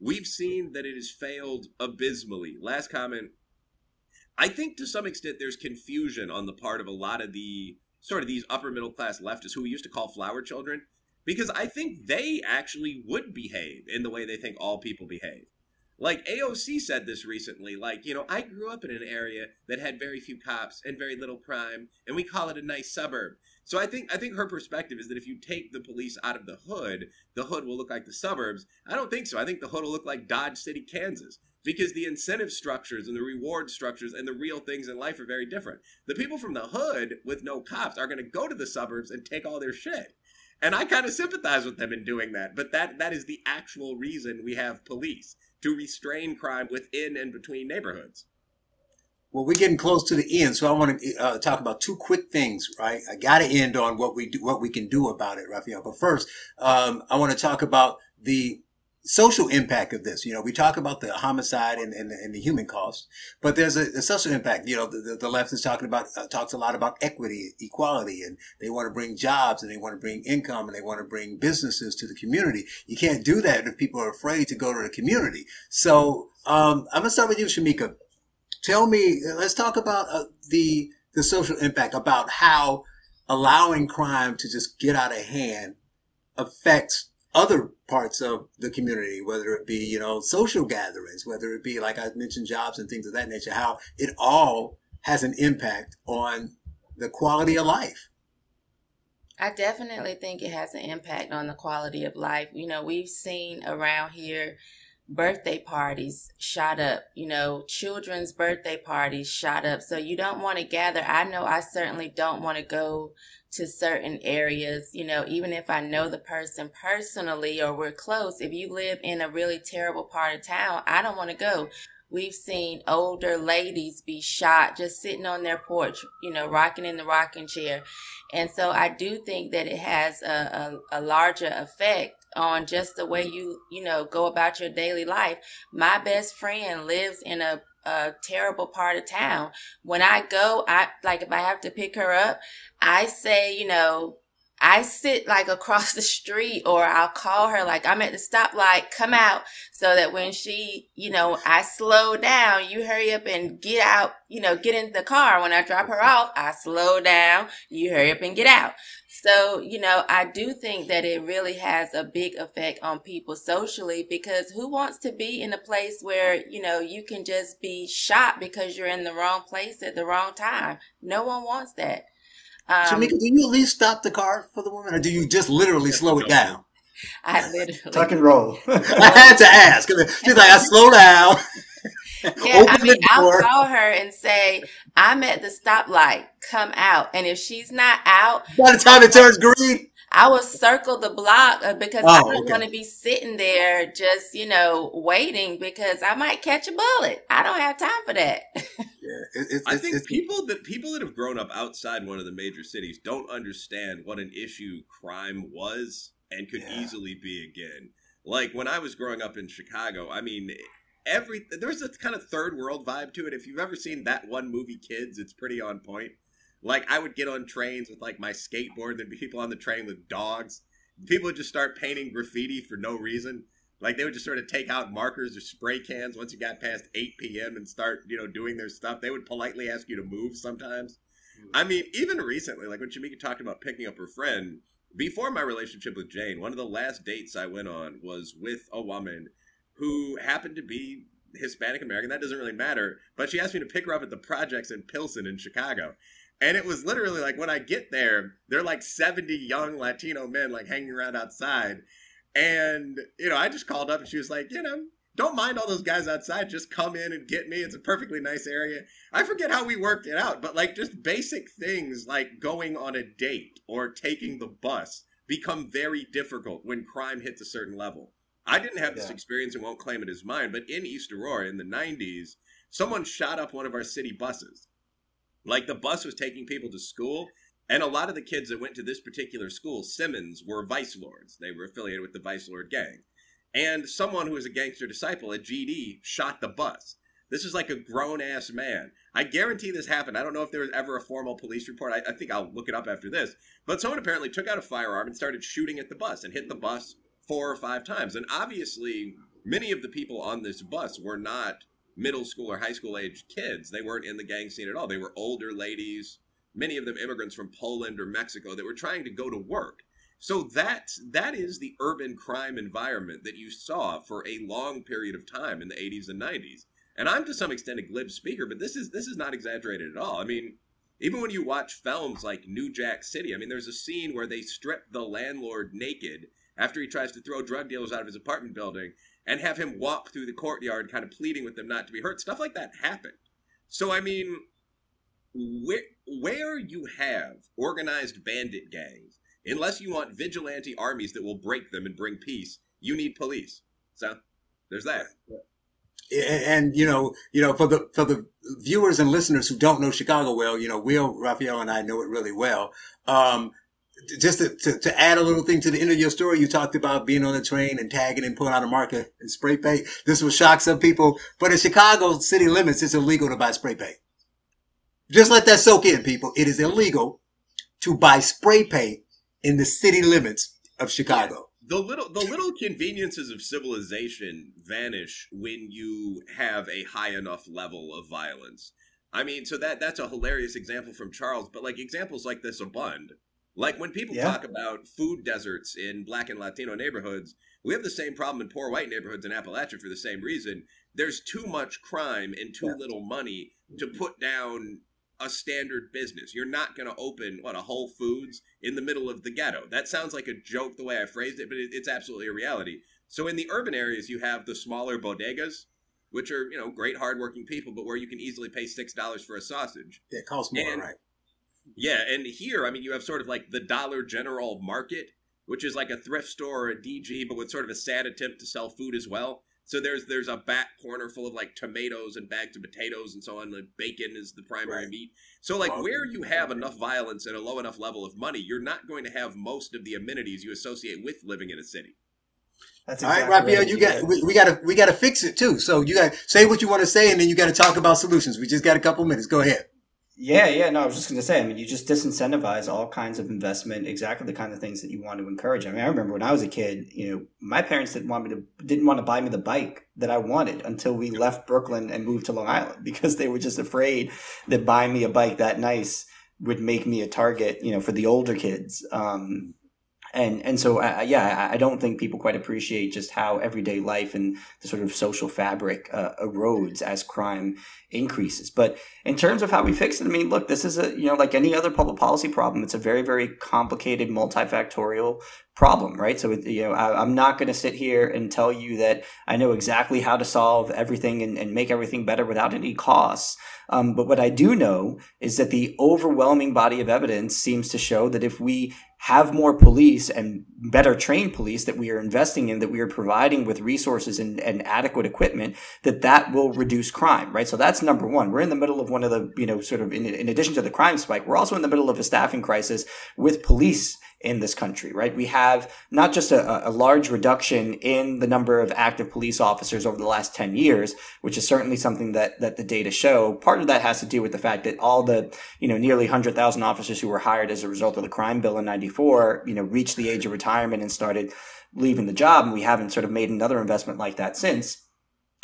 we've seen that it has failed abysmally. Last comment. I think to some extent there's confusion on the part of a lot of the sort of these upper middle class leftists who we used to call flower children, because I think they actually would behave in the way they think all people behave. Like AOC said this recently, like, you know, I grew up in an area that had very few cops and very little crime, and we call it a nice suburb. So I think her perspective is that if you take the police out of the hood will look like the suburbs. I don't think so. I think the hood will look like Dodge City, Kansas, because the incentive structures and the reward structures and the real things in life are very different. The people from the hood with no cops are going to go to the suburbs and take all their shit. And I kind of sympathize with them in doing that. But that is the actual reason we have police, to restrain crime within and between neighborhoods. Well, we're getting close to the end, so I want to talk about 2 quick things, right? I got to end on what we can do about it, Rafael. But first, I want to talk about the social impact of this. You know, we talk about the homicide and the human cost, but there's a social impact. You know, the left is talks a lot about equity, equality, and they want to bring jobs and they want to bring income and they want to bring businesses to the community. You can't do that if people are afraid to go to the community. So I'm gonna start with you, Shamika. Tell me, let's talk about the social impact, about how allowing crime to just get out of hand affects other parts of the community, whether it be, you know, social gatherings, whether it be, like I mentioned, jobs and things of that nature, how it all has an impact on the quality of life. I definitely think it has an impact on the quality of life. You know, we've seen around here birthday parties shot up, you know, children's birthday parties shot up. So you don't want to gather. I know I certainly don't want to go to certain areas, you know, even if I know the person personally or we're close. If you live in a really terrible part of town, I don't want to go. We've seen older ladies be shot just sitting on their porch, you know, rocking in the rocking chair. And so I do think that it has a larger effect on just the way you know, go about your daily life. My best friend lives in a terrible part of town. When I go, if I have to pick her up, I say, you know, I sit like across the street, or I'll call her like, I'm at the stoplight, come out, so that when she, you know, I slow down, you hurry up and get out, you know, get in the car. When I drop her off, I slow down, you hurry up and get out. So, you know, I do think that it really has a big effect on people socially, because who wants to be in a place where, you know, you can just be shot because you're in the wrong place at the wrong time? No one wants that. Shamika, do you at least stop the car for the woman, or do you just literally slow it down? I literally tuck and roll. I had to ask. She's like, I slow down. Yeah, I mean, I'll call her and say, I'm at the stoplight, come out. And if she's not out, by the time it turns green, I will circle the block, because I don't want to be sitting there just, you know, waiting, because I might catch a bullet. I don't have time for that. Yeah, I think people that have grown up outside one of the major cities don't understand what an issue crime was and could easily be again. Like when I was growing up in Chicago, I mean, there's a kind of third world vibe to it. If you've ever seen that one movie, Kids, it's pretty on point. Like, I would get on trains with, like, my skateboard. There'd be people on the train with dogs. People would just start painting graffiti for no reason. Like, they would just sort of take out markers or spray cans once you got past 8 p.m. and start, you know, doing their stuff. They would politely ask you to move sometimes. I mean, even recently, like when Shamika talked about picking up her friend, before my relationship with Jane, one of the last dates I went on was with a woman who happened to be Hispanic American. That doesn't really matter. But she asked me to pick her up at the projects in Pilsen in Chicago. And it was literally like, when I get there, they're like 70 young Latino men like hanging around outside. And, you know, I just called up and she was like, you know, don't mind all those guys outside. Just come in and get me. It's a perfectly nice area. I forget how we worked it out, but like just basic things like going on a date or taking the bus become very difficult when crime hits a certain level. I didn't have this experience and won't claim it as mine, but in East Aurora in the 90s, someone shot up one of our city buses. Like the bus was taking people to school, and a lot of the kids that went to this particular school, Simmons, were vice lords. They were affiliated with the vice lord gang. And someone who was a gangster disciple at GD shot the bus. This is like a grown-ass man. I guarantee this happened. I don't know if there was ever a formal police report. I think I'll look it up after this. But someone apparently took out a firearm and started shooting at the bus and hit the bus 4 or 5 times. And obviously, many of the people on this bus were not middle school or high school aged kids. They weren't in the gang scene at all. They were older ladies, many of them immigrants from Poland or Mexico that were trying to go to work. So that is the urban crime environment that you saw for a long period of time in the 80s and 90s. And I'm to some extent a glib speaker, but this is not exaggerated at all. I mean, even when you watch films like New Jack City, I mean, there's a scene where they strip the landlord naked after he tries to throw drug dealers out of his apartment building and have him walk through the courtyard kind of pleading with them not to be hurt. Stuff like that happened. So, I mean, where you have organized bandit gangs, unless you want vigilante armies that will break them and bring peace, you need police. So there's that. And for the viewers and listeners who don't know Chicago well, Will, Rafael, and I know it really well. Just to add a little thing to the end of your story, you talked about being on the train and tagging and pulling out a marker and spray paint. This will shock some people, but in Chicago city limits, it's illegal to buy spray paint. Just let that soak in, people. It is illegal to buy spray paint in the city limits of Chicago. The little conveniences of civilization vanish when you have a high enough level of violence. I mean, so that's a hilarious example from Charles, but like examples like this abund. Like when people talk about food deserts in Black and Latino neighborhoods, we have the same problem in poor white neighborhoods in Appalachia for the same reason. There's too much crime and too little money to put down a standard business. You're not going to open, a Whole Foods in the middle of the ghetto. That sounds like a joke the way I phrased it, but it's absolutely a reality. So in the urban areas, you have the smaller bodegas, which are, great hardworking people, but where you can easily pay $6 for a sausage. Yeah, it costs more, right? Yeah, and here, I mean, you have sort of like the Dollar General Market, which is like a thrift store or a DG, but with sort of a sad attempt to sell food as well. So there's a back corner full of like tomatoes and bags of potatoes and so on. Like bacon is the primary meat. So like where you have enough violence and a low enough level of money, you're not going to have most of the amenities you associate with living in a city. That's exactly all right, Raphael. We got to fix it too. So you got to say what you want to say, and then you got to talk about solutions. We just got a couple minutes. Go ahead. Yeah. No, I was just going to say, I mean, you just disincentivize all kinds of investment, exactly the kind of things that you want to encourage. I mean, I remember when I was a kid, my parents didn't want to buy me the bike that I wanted until we left Brooklyn and moved to Long Island, because they were just afraid that buying me a bike that nice would make me a target, for the older kids. And so, I don't think people quite appreciate just how everyday life and the sort of social fabric erodes as crime increases. But in terms of how we fix it, I mean, look, this is like any other public policy problem. It's a very, very complicated, multifactorial problem, right? So, I'm not going to sit here and tell you that I know exactly how to solve everything and make everything better without any costs. But what I do know is that the overwhelming body of evidence seems to show that if we have more police and better trained police that we are investing in, that we are providing with resources and adequate equipment, that will reduce crime, right? So that's number one. We're in the middle of one of the, sort of in addition to the crime spike, we're also in the middle of a staffing crisis with police in this country, right? We have not just a large reduction in the number of active police officers over the last 10 years, which is certainly something that the data show. Part of that has to do with the fact that all the, nearly 100,000 officers who were hired as a result of the crime bill in 94, reached the age of retirement and started leaving the job. And we haven't sort of made another investment like that since.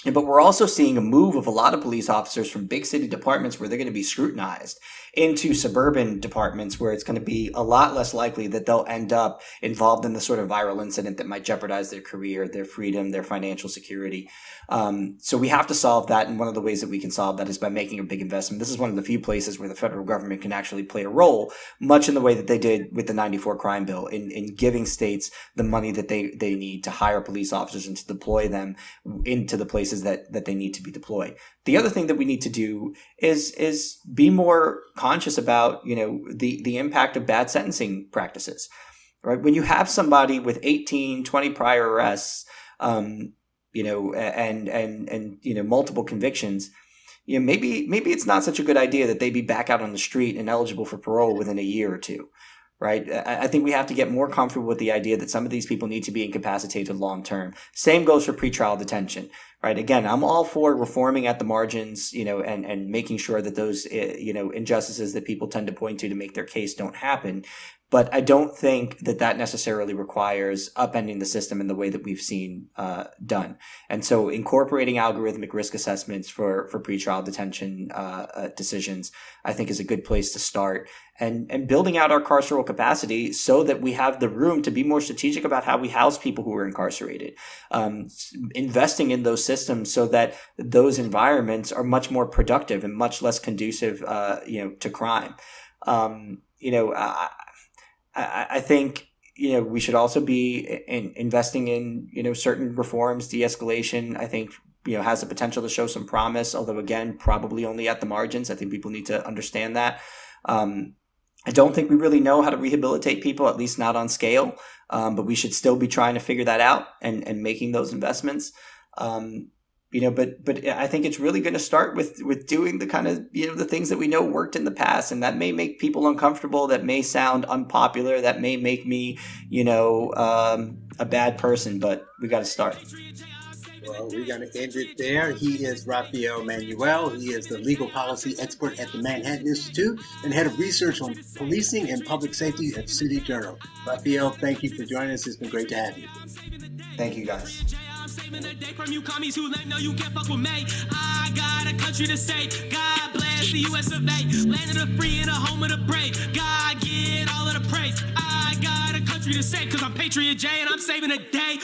But we're also seeing a move of a lot of police officers from big city departments where they're going to be scrutinized into suburban departments where it's going to be a lot less likely that they'll end up involved in the sort of viral incident that might jeopardize their career, their freedom, their financial security. So we have to solve that. And one of the ways that we can solve that is by making a big investment. This is one of the few places where the federal government can actually play a role, much in the way that they did with the 94 crime bill, in giving states the money that they need to hire police officers and to deploy them into the places that they need to be deployed. The other thing that we need to do is be more conscious about, the impact of bad sentencing practices, right? When you have somebody with 18, 20 prior arrests, and multiple convictions, maybe it's not such a good idea that they be back out on the street and eligible for parole within a year or two. Right. I think we have to get more comfortable with the idea that some of these people need to be incapacitated long term. Same goes for pretrial detention. Right. Again, I'm all for reforming at the margins, and making sure that those, injustices that people tend to point to make their case don't happen. But I don't think that necessarily requires upending the system in the way that we've seen done. And so incorporating algorithmic risk assessments for pretrial detention decisions, I think, is a good place to start. And building out our carceral capacity so that we have the room to be more strategic about how we house people who are incarcerated. Investing in those systems so that those environments are much more productive and much less conducive, to crime. I think, we should also be investing in, certain reforms. De-escalation, I think, has the potential to show some promise, although, again, probably only at the margins. I think people need to understand that. I don't think we really know how to rehabilitate people, at least not on scale. But we should still be trying to figure that out and making those investments. But I think it's really going to start with doing the kind of, the things that we know worked in the past. And that may make people uncomfortable. That may sound unpopular. That may make me, a bad person, but we got to start. Well, we're going to end it there. He is Rafael Mangual. He is the legal policy expert at the Manhattan Institute and head of research on policing and public safety at City Journal. Rafael, thank you for joining us. It's been great to have you. Thank you, guys. Saving the day from you commies who let know you can't fuck with me. I got a country to save. God bless the US of A. Land of the free and a home of the brave. God get all of the praise. I got a country to save, cause I'm Patriot J and I'm saving the day.